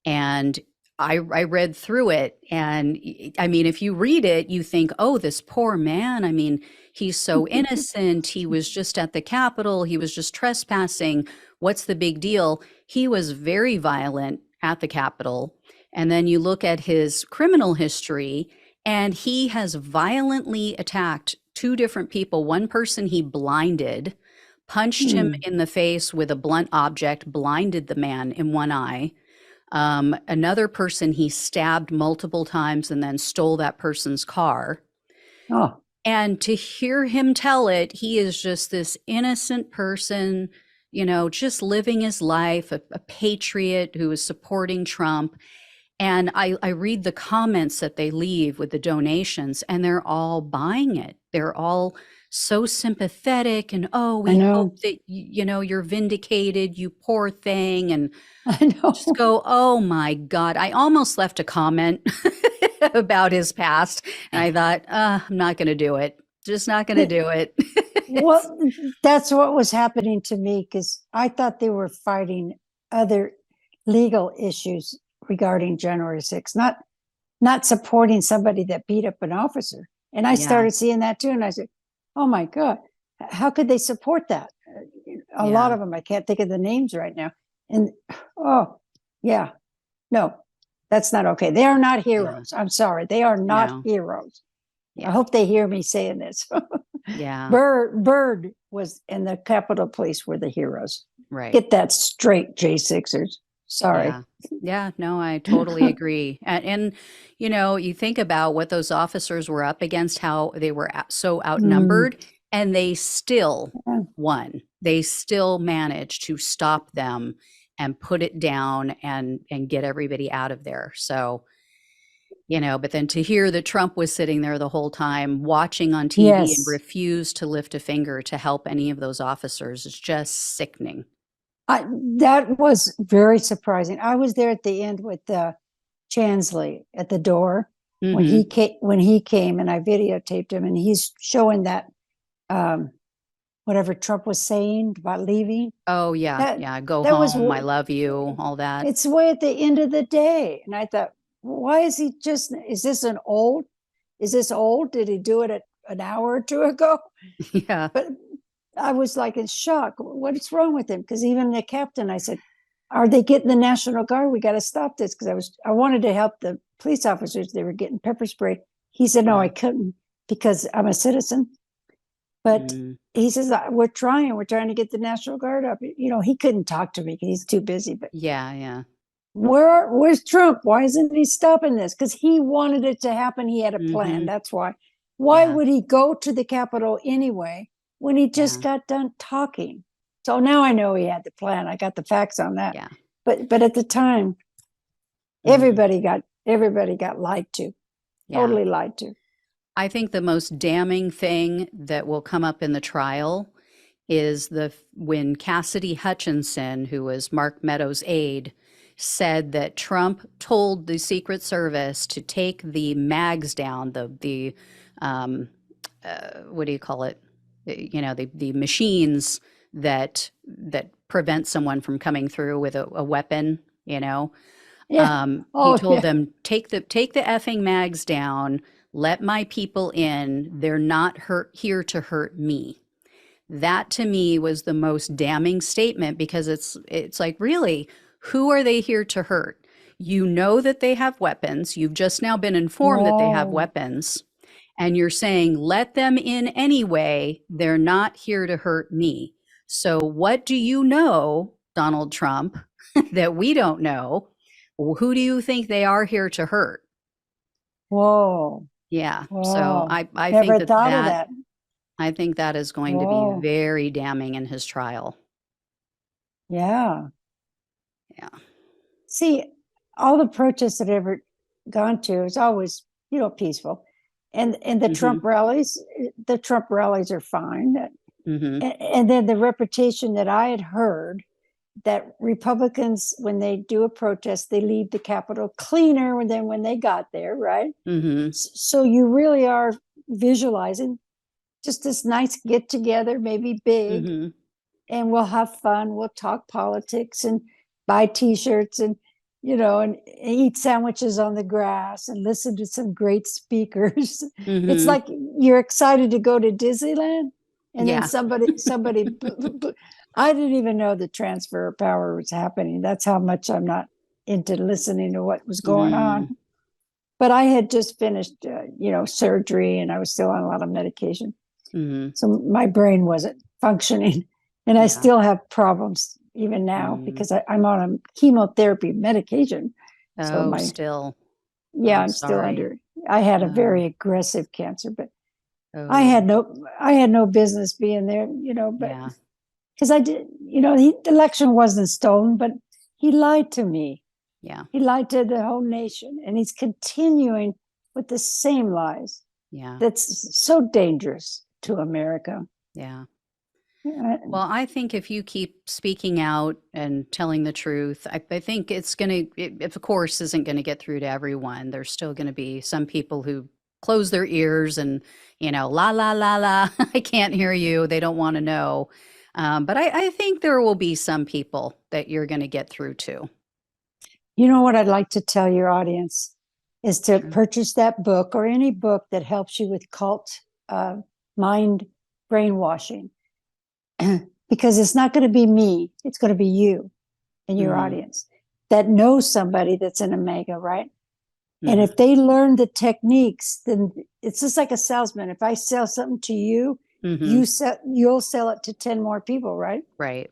And I read through it. And I mean, if you read it, you think, oh, this poor man. I mean, he's so innocent. He was just at the Capitol. He was just trespassing. What's the big deal? He was very violent at the Capitol. And then you look at his criminal history, and he has violently attacked two different people. One person he blinded, punched him in the face with a blunt object, blinded the man in one eye. Another person he stabbed multiple times and then stole that person's car. oh, And to hear him tell it, he is just this innocent person, just living his life, a patriot who is supporting Trump. And I read the comments that they leave with the donations, and they're all buying it. They're all so sympathetic and, oh, I we hope know. that, you're vindicated, you poor thing. And I just know. go, oh my God. I almost left a comment about his past. And I thought, I'm not going to do it. Just not going to do it. It's, Well, that's what was happening to me because I thought they were fighting other legal issues regarding January 6th, not supporting somebody that beat up an officer. And I yeah, started seeing that too. And I said, oh my God, how could they support that? A lot yeah, of them, I can't think of the names right now. And oh, yeah, no, that's not okay. They are not yeah, heroes. I'm sorry. They are not no, heroes. I yeah, hope they hear me saying this. yeah, Bird was and the Capitol Police were the heroes. right. Get that straight, J6ers. Sorry. Yeah. Yeah, no, I totally agree. And you think about what those officers were up against, how they were so Mm, outnumbered, And they still Yeah. won. They still managed to stop them and put it down and get everybody out of there. So, but then to hear that Trump was sitting there the whole time watching on TV and Yes. refused to lift a finger to help any of those officers is just sickening. That was very surprising. I was there at the end with Chansley at the door when Mm-hmm. he came. When he came, and I videotaped him, and he's showing that um, whatever Trump was saying about leaving. Oh, yeah. That Yeah. Go that was home. I love you. All that. it's way at the end of the day, and I thought, why is he just? Is this an old? Is this old? Did he do it an hour or two ago? Yeah. But I was like in shock. What's wrong with him? Because even the captain, I said, "Are they getting the National Guard? We got to stop this." Because I wanted to help the police officers. They were getting pepper sprayed. He said, "No, Yeah. I couldn't because I'm a citizen." But Mm. he says, "We're trying. We're trying to get the National Guard up." He couldn't talk to me because he's too busy. But Yeah. Yeah. where's Trump? Why isn't he stopping this? Because he wanted it to happen. He had a plan. Mm-hmm. That's why. Why Yeah. would he go to the Capitol anyway when he just Yeah. got done talking? So now I know he had the plan. I got the facts on that. Yeah. But at the time, Mm-hmm. everybody got lied to, Yeah. totally lied to. I think the most damning thing that will come up in the trial is when Cassidy Hutchinson, who was Mark Meadows' aide, said that Trump told the Secret Service to take the mags down, the what do you call it? The machines that prevent someone from coming through with a weapon. Yeah. He Oh told yeah. them, take the effing mags down, let my people in. They're not here to hurt me. That to me was the most damning statement because it's like, really, who are they here to hurt? You know that they have weapons. You've just now been informed that they have Whoa. weapons. And you're saying, let them in anyway. They're not here to hurt me. So, what do you know, Donald Trump, that we don't know? Who do you think they are here to hurt? Whoa. Yeah. So Whoa. I think Never that thought of that that. I think that is going to be Whoa. very damning in his trial. Yeah. Yeah. See, all the protests that I've ever gone to is always, peaceful. And Mhm. the Trump rallies are fine. Mhm. And then the reputation that I had heard that Republicans, when they do a protest, they leave the Capitol cleaner than when they got there, right? Mhm. So you really are visualizing just this nice get together, maybe big, Mhm. and we'll have fun. We'll talk politics and buy T-shirts and and eat sandwiches on the grass and listen to some great speakers. It's Mhm. like you're excited to go to Disneyland, and then Yeah. somebody. I didn't even know the transfer of power was happening. That's how much I'm not into listening to what was going on. Mm. But I had just finished, surgery, and I was still on a lot of medication. Mhm. So my brain wasn't functioning. And I Yeah. still have problems even now Mm. because I'm on a chemotherapy medication. So Oh, still. yeah, I'm I'm still sorry. under, I had a Oh. very aggressive cancer, but Oh. I had no business being there, but Yeah. because I did, the election wasn't stolen, but he lied to me. Yeah. He lied to the whole nation, and he's continuing with the same lies. Yeah. That's so dangerous to America. Yeah. Uh, Well, I think if you keep speaking out and telling the truth, I think it's going to, it, of course, isn't going to get through to everyone. There's still going to be some people who close their ears and, la, la, la, la, I can't hear you. They don't want to know. But I think there will be some people that you're going to get through to. You know what I'd like to tell your audience is to Sure. purchase that book or any book that helps you with cult mind brainwashing, because it's not going to be me, it's going to be you and your Hmm. audience that knows somebody that's in a MAGA, right? And if Hmm. they learn the techniques, then it's just like a salesman. If I sell something to you, Hmm. you'll sell it to 10 more people, right? Right.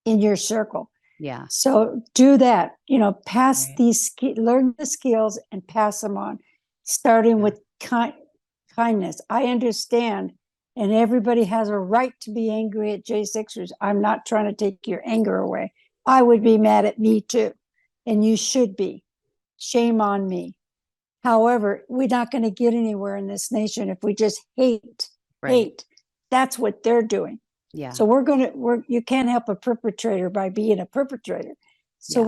In your circle. Yeah. So do that, pass Right. these, learn the skills and pass them on, starting Yeah. with kindness. I understand And everybody has a right to be angry at J6ers. I'm not trying to take your anger away. I would be mad at me too. And you should be. Shame on me. However, we're not going to get anywhere in this nation if we just hate. Right. That's what they're doing. Yeah. So you can't help a perpetrator by being a perpetrator. So Yeah.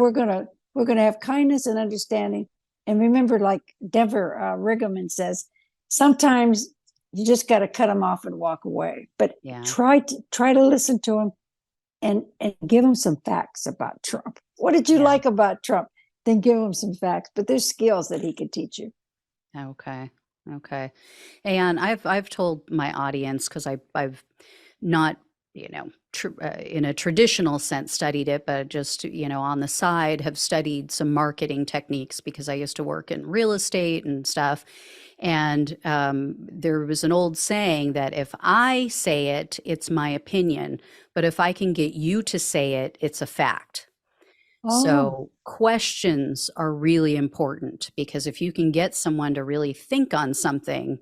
we're gonna have kindness and understanding. And remember, like Denver Riggleman says, sometimes you just got to cut them off and walk away. But Yeah. try to listen to them and give them some facts about Trump. What did you like about Trump? Then give him some facts. But there's skills that he can teach you. Okay. Okay. And I've told my audience, because I've not, in a traditional sense studied it, but just, on the side have studied some marketing techniques because I used to work in real estate and stuff. And there was an old saying that if I say it, it's my opinion, but if I can get you to say it, it's a fact. Oh, So questions are really important, because if you can get someone to really think on something,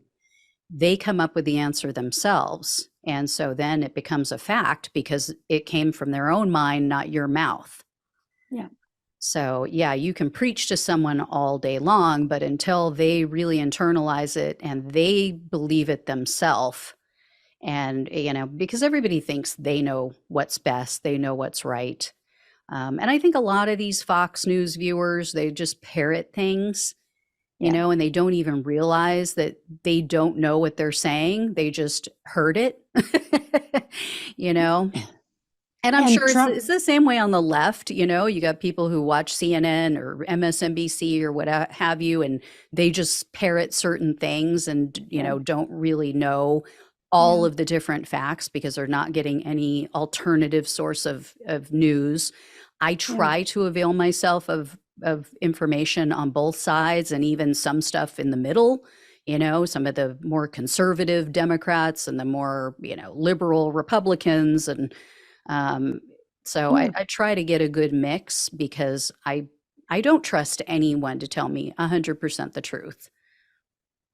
they come up with the answer themselves. And so then it becomes a fact because it came from their own mind, not your mouth. yeah. So, yeah, you can preach to someone all day long, but until they really internalize it and they believe it themselves, and, because everybody thinks they know what's best, they know what's right. And I think a lot of these Fox News viewers, they just parrot things, and they don't even realize that they don't know what they're saying. They just heard it, you know. And I'm sure Trump, it's the same way on the left. You got people who watch CNN or MSNBC or what have you, and they just parrot certain things and, don't really know all of the different facts because they're not getting any alternative source of news. I try to avail myself of information on both sides, and even some stuff in the middle, some of the more conservative Democrats and the more, liberal Republicans. And so I try to get a good mix, because I don't trust anyone to tell me 100% the truth.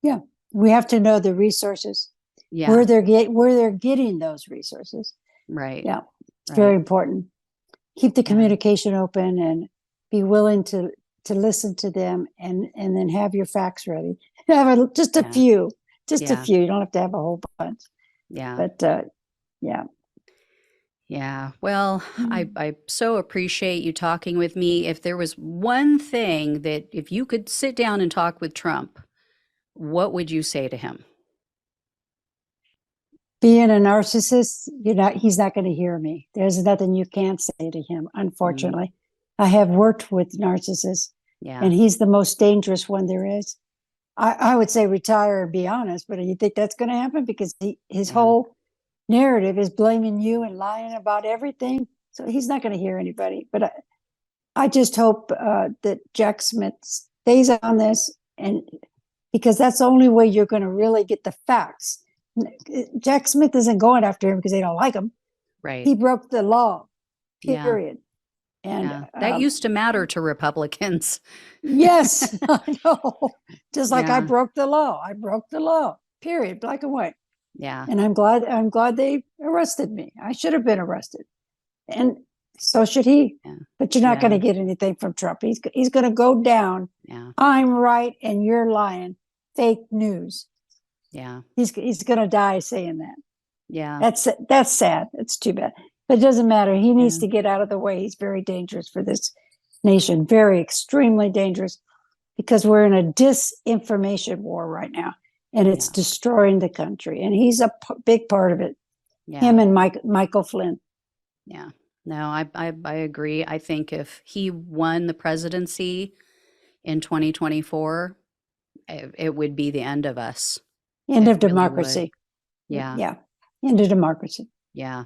Yeah, we have to know the resources, Yeah. where they're getting those resources. Right. Yeah, it's Right. very important. Keep the communication open and be willing to listen to them, and then have your facts ready. Have just a few, a few. You don't have to have a whole bunch. Yeah. But yeah. Yeah. Well, I so appreciate you talking with me. If there was one thing that, if you could sit down and talk with Trump, what would you say to him? Being a narcissist, he's not going to hear me. There's nothing you can say to him, unfortunately. I have worked with narcissists, and he's the most dangerous one there is. I would say retire and be honest, but you think that's going to happen? Because his whole narrative is blaming you and lying about everything. So he's not going to hear anybody. But I just hope that Jack Smith stays on this, and because that's the only way you're going to really get the facts. Jack Smith isn't going after him because they don't like him. Right. He broke the law, period. And that used to matter to Republicans. Yes, I know. Just like I broke the law. I broke the law, period, black and white. Yeah. And I'm glad they arrested me. I should have been arrested. And so should he. Yeah. But you're not going to get anything from Trump. He's going to go down. Yeah. I'm right and you're lying. Fake news. Yeah. He's going to die saying that. Yeah. That's sad. It's too bad. But it doesn't matter. He needs to get out of the way. He's very dangerous for this nation. Very, extremely dangerous, because we're in a disinformation war right now, and it's destroying the country. And he's a big part of it. Yeah. Him and Michael Flynn. Yeah. No, I agree. I think if he won the presidency in 2024, it would be the end of us. End of democracy. Yeah. Yeah. End of democracy. Yeah.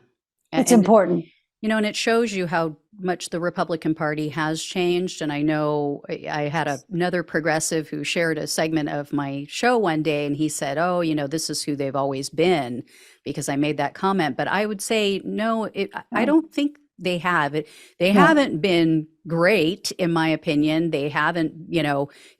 It's important. And it shows you how much the Republican Party has changed. And I know I had another progressive who shared a segment of my show one day, and he said, oh, this is who they've always been, because I made that comment. But I would say, no, I don't think they have. They haven't been great, in my opinion. They haven't,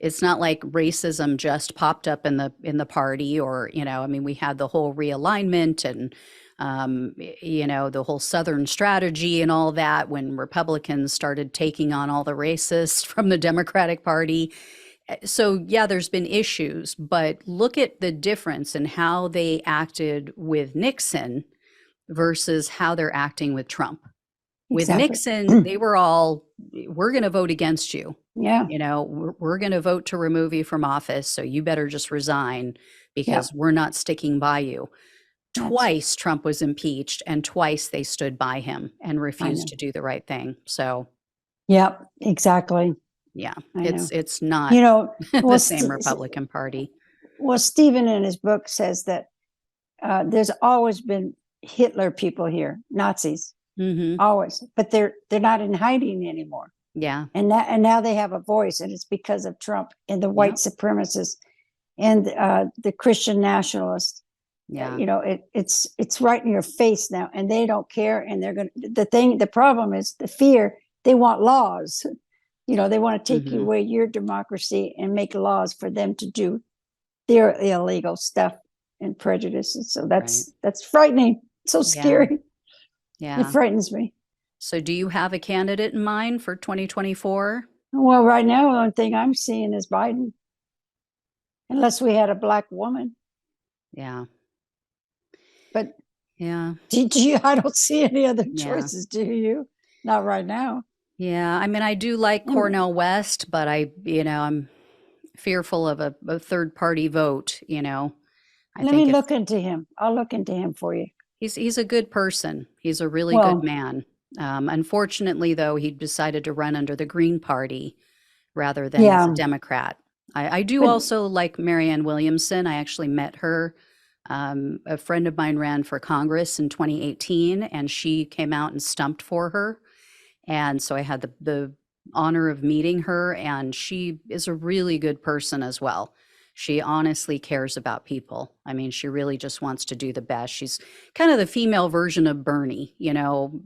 it's not like racism just popped up in the party, or, I mean, we had the whole realignment and the whole Southern strategy and all that when Republicans started taking on all the racists from the Democratic Party. So, yeah, there's been issues, but look at the difference in how they acted with Nixon versus how they're acting with Trump. With Exactly. Nixon, they were all, we're going to vote against you. Yeah. We're going to vote to remove you from office. So you better just resign Yeah. because we're not sticking by you. That's, Twice Trump was impeached and twice they stood by him and I refused know. to do the right thing. So Yeah, exactly. yeah, I know. it's not You know, the well, same Republican Party. well, Stephen in his book says that there's always been Hitler people here, Nazis, Hmm. always, but they're not in hiding anymore. Yeah. And now they have a voice, and it's because of Trump and the white Yep. supremacists and the Christian nationalists. Yeah. It's right in your face now, and they don't care. And they're going to, the problem is the fear. They want laws. They want to take Hmm. away your democracy and make laws for them to do their illegal stuff and prejudices. So Right. that's frightening. So Yeah. scary. It Yeah. frightens me. So do you have a candidate in mind for 2024? Well, right now, the only thing I'm seeing is Biden, unless we had a black woman. Yeah. But Yeah. I don't see any other Yeah. choices. Do you? Not right now. Yeah. I mean, I do like Cornel West, but I'm fearful of a third party vote. I Let think me if look into him. I'll look into him for you. he's a good person, he's a really good Well, man. Unfortunately, though, he decided to run under the Green Party rather than as a yeah, Democrat. I do but also like Marianne Williamson. I actually met her. A friend of mine ran for Congress in 2018, and she came out and stumped for her. And so I had the honor of meeting her, and she is a really good person as well. She honestly cares about people. I mean, she really just wants to do the best. She's kind of the female version of Bernie,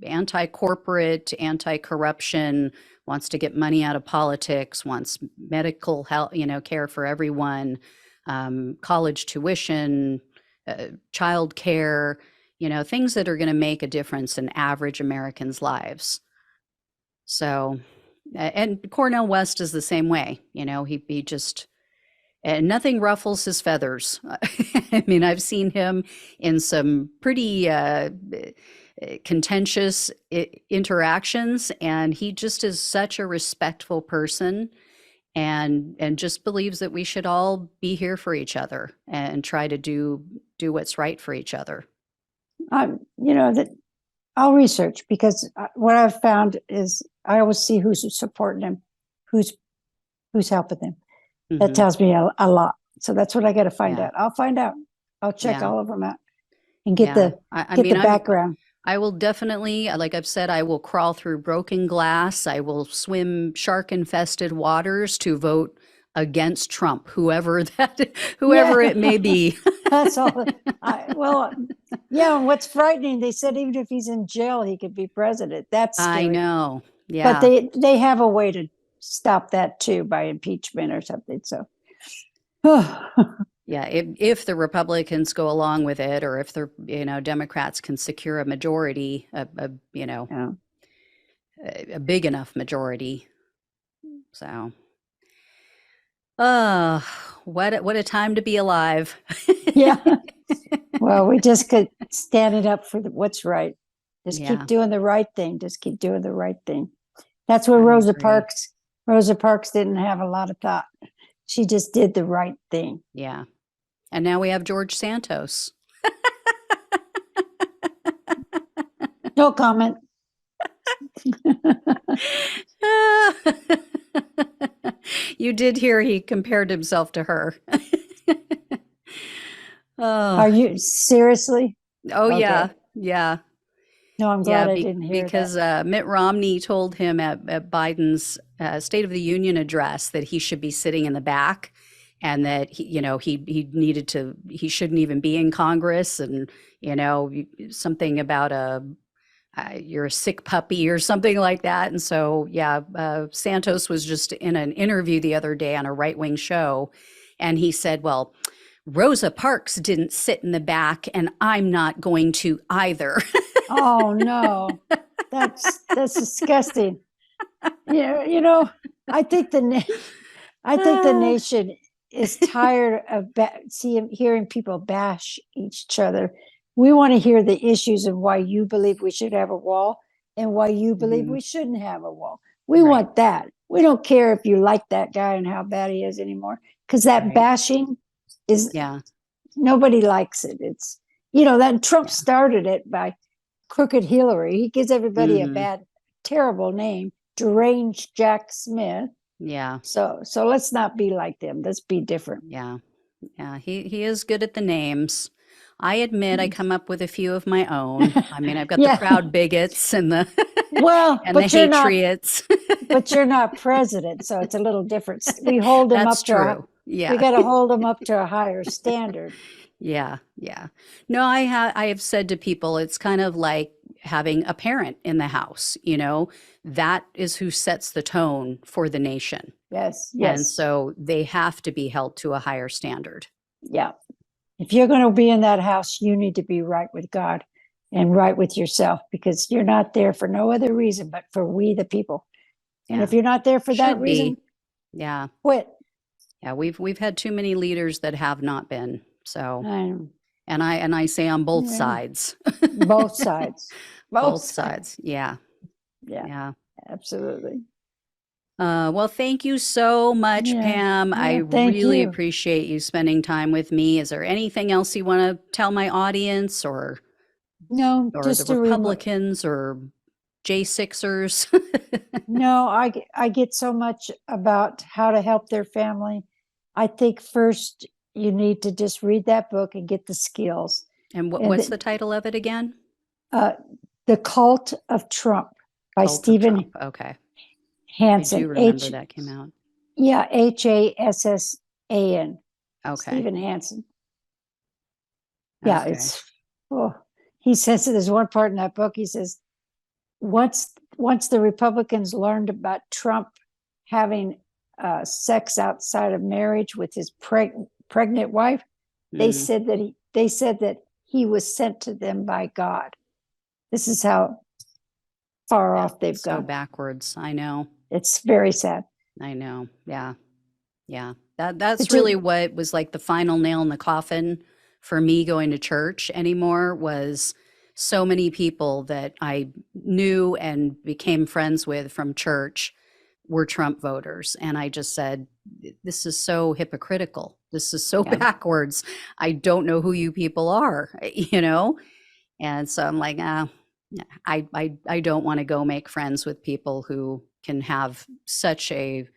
anti corporate, anti corruption, wants to get money out of politics, wants medical health, care for everyone, college tuition, child care, things that are going to make a difference in average Americans' lives. So, and Cornel West is the same way. He just, and nothing ruffles his feathers. I mean, I've seen him in some pretty contentious interactions, and he just is such a respectful person, and just believes that we should all be here for each other and try to do what's right for each other. that I'll research, because what I've found is I always see who's supporting him, who's helping them. That Hmm. tells me a lot. So that's what I got to find Yeah. out. I'll find out. I'll check Yeah. all of them out and get Yeah. the I get mean, the background. I will definitely, like I've said, I will crawl through broken glass. I will swim shark infested waters to vote against Trump, whoever Yeah, it may be. that's all. Well, yeah. And what's frightening? They said even if he's in jail, he could be president. That's I scary. know. But Yeah. they have a way to stop that too, by impeachment or something. So, Yeah. If the Republicans go along with it, or if the, Democrats can secure a majority, yeah. a big enough majority. So, oh, what a time to be alive. Yeah. Well, we just could stand it up for what's right. Just Yeah, keep doing the right thing. Just keep doing the right thing. That's where I Rosa agree. Parks. Rosa Parks didn't have a lot of thought. She just did the right thing. Yeah. And now we have George Santos. No comment. You did hear he compared himself to her. Are Oh, you seriously? oh Okay. yeah, yeah, No, I'm yeah. glad I didn't hear that. Because Mitt Romney told him at Biden's State of the Union address that he should be sitting in the back, and that he shouldn't even be in Congress, and something about you're a sick puppy or something like that. And so, yeah, Santos was just in an interview the other day on a right-wing show, and he said, well, Rosa Parks didn't sit in the back, and I'm not going to either. Oh no, that's disgusting. I think I think the Ah, nation is tired of seeing hearing people bash each other. We want to hear the issues and why you believe we should have a wall and why you believe mhm, we shouldn't have a wall. We right, want that. We don't care if you like that guy and how bad he is anymore, because that right. bashing is Yeah, nobody likes it. It's that Trump yeah. started it by crooked Hillary. He gives everybody a Hmm. bad, terrible name, deranged Jack Smith. Yeah, So let's not be like them. Let's be different. yeah. Yeah, he is good at the names. I admit I come up with a few of my own. I mean, I've got the Yeah. proud bigots and the Well, and the hatriots. but you're not president, so it's a little different. We hold them That's up to true. we Yeah. got to hold them up to a higher standard. Yeah, yeah. No, I have said to people it's kind of like having a parent in the house, you know. That is who sets the tone for the nation. Yes, And yes. so they have to be held to a higher standard. Yeah. If you're going to be in that house, you need to be right with God and right with yourself, because you're not there for no other reason but for we the people. And if Yeah. you're not there for that Should be. reason, Yeah. quit. Yeah, we've had too many leaders that have not been. So, Um, and I say on both yeah, sides. both sides. Both Both sides. sides. Yeah. Yeah, Yeah. absolutely. Well, thank you so much, Yeah, Pam. I yeah. Thank really you. appreciate you spending time with me. Is there anything else you want to tell my audience, No, or the just a remote. Republicans or J6ers? No, I get so much about how to help their family. I think first you need to just read that book and get the skills. And And what's the title of it again? uh, The Cult of Trump by Cult of Trump. Stephen Okay. I do Hansen. remember that came out. Hassan. Okay. Stephen Hansen. Yeah, Okay. it's oh, he says there's one part in that book. He says once the Republicans learned about Trump having sex outside of marriage with his pregnant wife, Mm. they said that he was sent to them by God. This is how far Yeah. off they've So gone. backwards. I know. It's very sad. I know. Yeah. Yeah. That's But really you, what was like the final nail in the coffin for me going to church anymore, was so many people that I knew and became friends with from church were Trump voters. And I just said, this is so hypocritical. This is so yeah, backwards. I don't know who you people are, you know? And so I'm like, I don't want to go make friends with people who can have such a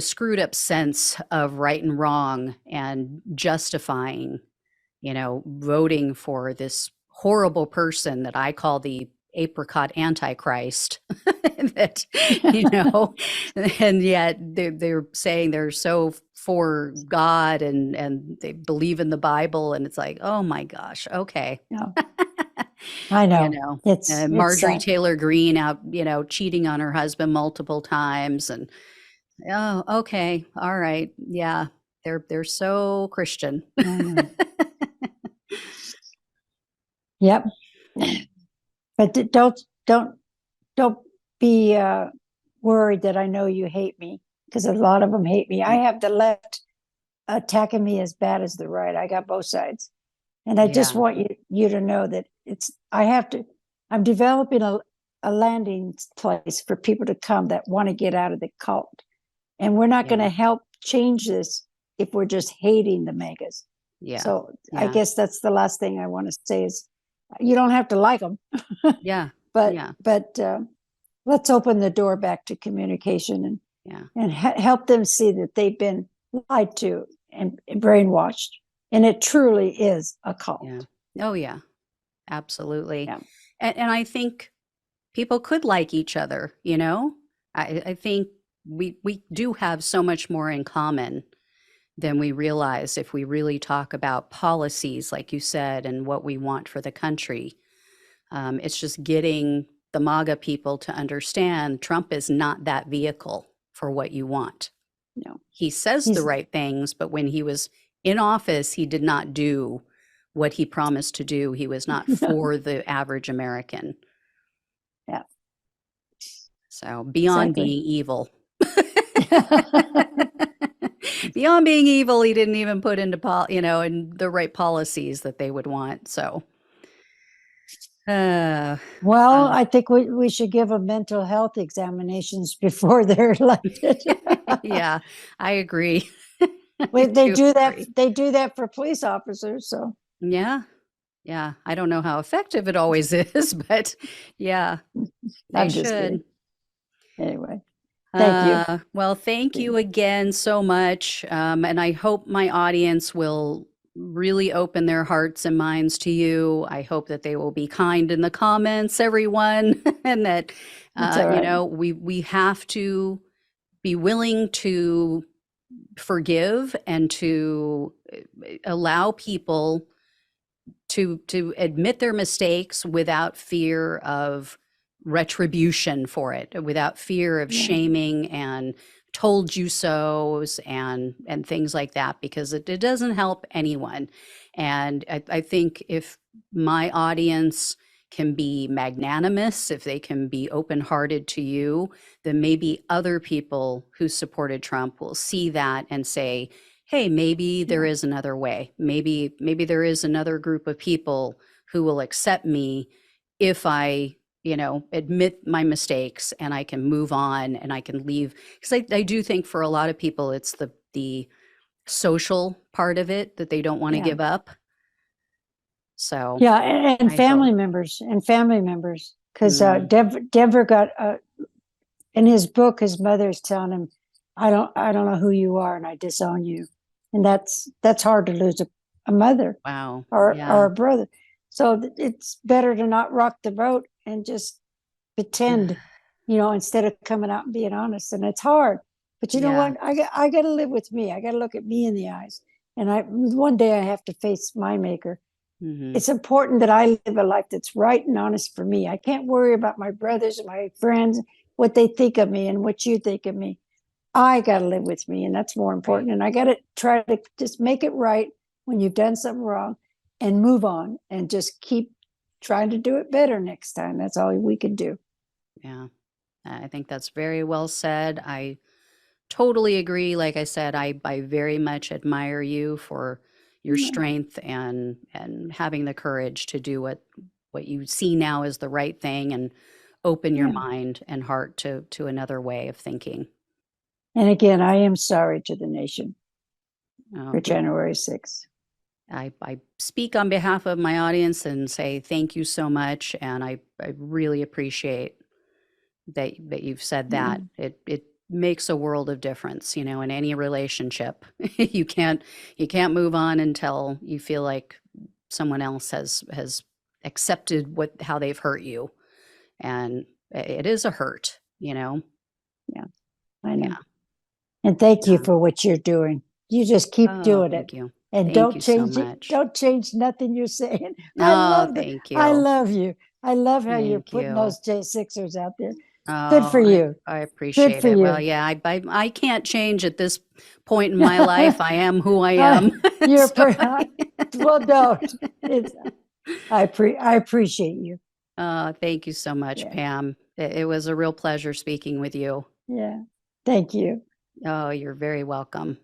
screwed up sense of right and wrong and justifying, voting for this horrible person that I call the apricot antichrist. That, and yet they're saying they're so for God, and they believe in the Bible, and it's like, oh my gosh, okay. yeah, I you know. know It's Marjorie sad. Taylor Greene out, cheating on her husband multiple times, and oh, okay, all right, yeah, they're so Christian. I know. Yep. But don't be worried that I know you hate me, because a lot of them hate me. I have the left attacking me as bad as the right. I got both sides, and I just Yeah, want you to know that I have to. I'm developing a landing place for people to come that want to get out of the cult, and we're not going yeah, to help change this if we're just hating the megas. yeah, So I yeah, guess that's the last thing I want to say is you don't have to like them, yeah, but yeah, let's open the door back to communication yeah, and help them see that they've been lied to and brainwashed, and it truly is a cult. yeah. Oh yeah, absolutely. Yeah, And I think people could like each other, I think we do have so much more in common than we realize if we really talk about policies, like you said, and what we want for the country. It's just getting the MAGA people to understand Trump is not that vehicle for what you want. No, He says the he's right things, but when he was in office, he did not do what he promised to do. He was not no, for the average American. yeah, So beyond exactly. being evil. Beyond being evil, he didn't even put into in the right policies that they would want. So, uh, Well, um, I think we should give them mental health examinations before they're elected. yeah, I agree. I Well, they do do that. agree. They do that for police officers. So Yeah, yeah. I don't know how effective it always is, but yeah, they I'm just should. kidding. Anyway, thank you. Well, thank you again so much. And I hope my audience will really open their hearts and minds to you. I hope that they will be kind in the comments, everyone, and that, It's all right. we have to be willing to forgive and to allow people to admit their mistakes without fear of retribution for it, without fear of Yeah, shaming and told you so's and things like that, because it doesn't help anyone. And I think if my audience can be magnanimous, if they can be open-hearted to you, then maybe other people who supported Trump will see that and say, hey, maybe there yeah, is another way. Maybe there is another group of people who will accept me if I, admit my mistakes and I can move on and I can leave. Because I do think for a lot of people, it's the social part of it that they don't want to yeah, give up. So yeah, and I hope. family members, because Mm, Denver got in his book. His mother's telling him, I don't know who you are, and I disown you," and that's hard to lose a mother wow. or Yeah. a brother. So it's better to not rock the boat and just pretend, instead of coming out and being honest. And it's hard, but you know Yeah. what? I got to live with me. I got to look at me in the eyes, and one day I have to face my maker. Hmm. It's important that I live a life that's right and honest for me. I can't worry about my brothers and my friends, what they think of me and what you think of me. I got to live with me, and that's more Right. important. And I got to try to just make it right when you've done something wrong and move on and just keep trying to do it better next time. That's all we can do. Yeah. I think that's very well said. I totally agree. Like I said, I very much admire you for your strength and having the courage to do what you see now as the right thing and open your Yeah. mind and heart to another way of thinking. And again, I am sorry to the nation Uh, for January 6th. I speak on behalf of my audience and say thank you so much, and I really appreciate that you've said that. Mm, It makes a world of difference, in any relationship. You can't move on until you feel like someone else has accepted how they've hurt you. And it is a hurt. yeah, I know. Yeah. And thank you Um, for what you're doing. You just keep oh, doing it thank you. and Thank don't you so change it. much. Don't change nothing you're saying. Oh, thank I you. love you. I love how you're Thank putting you. those J6ers out there. Good Oh, for I you. I Good appreciate for it. Well, you. yeah, I can't change at this point in my life. I am who I am. you're So, well, don't. It's I appreciate you. thank you so much, Yeah. Pam. It was a real pleasure speaking with you. Yeah. Thank you. Oh, you're very welcome.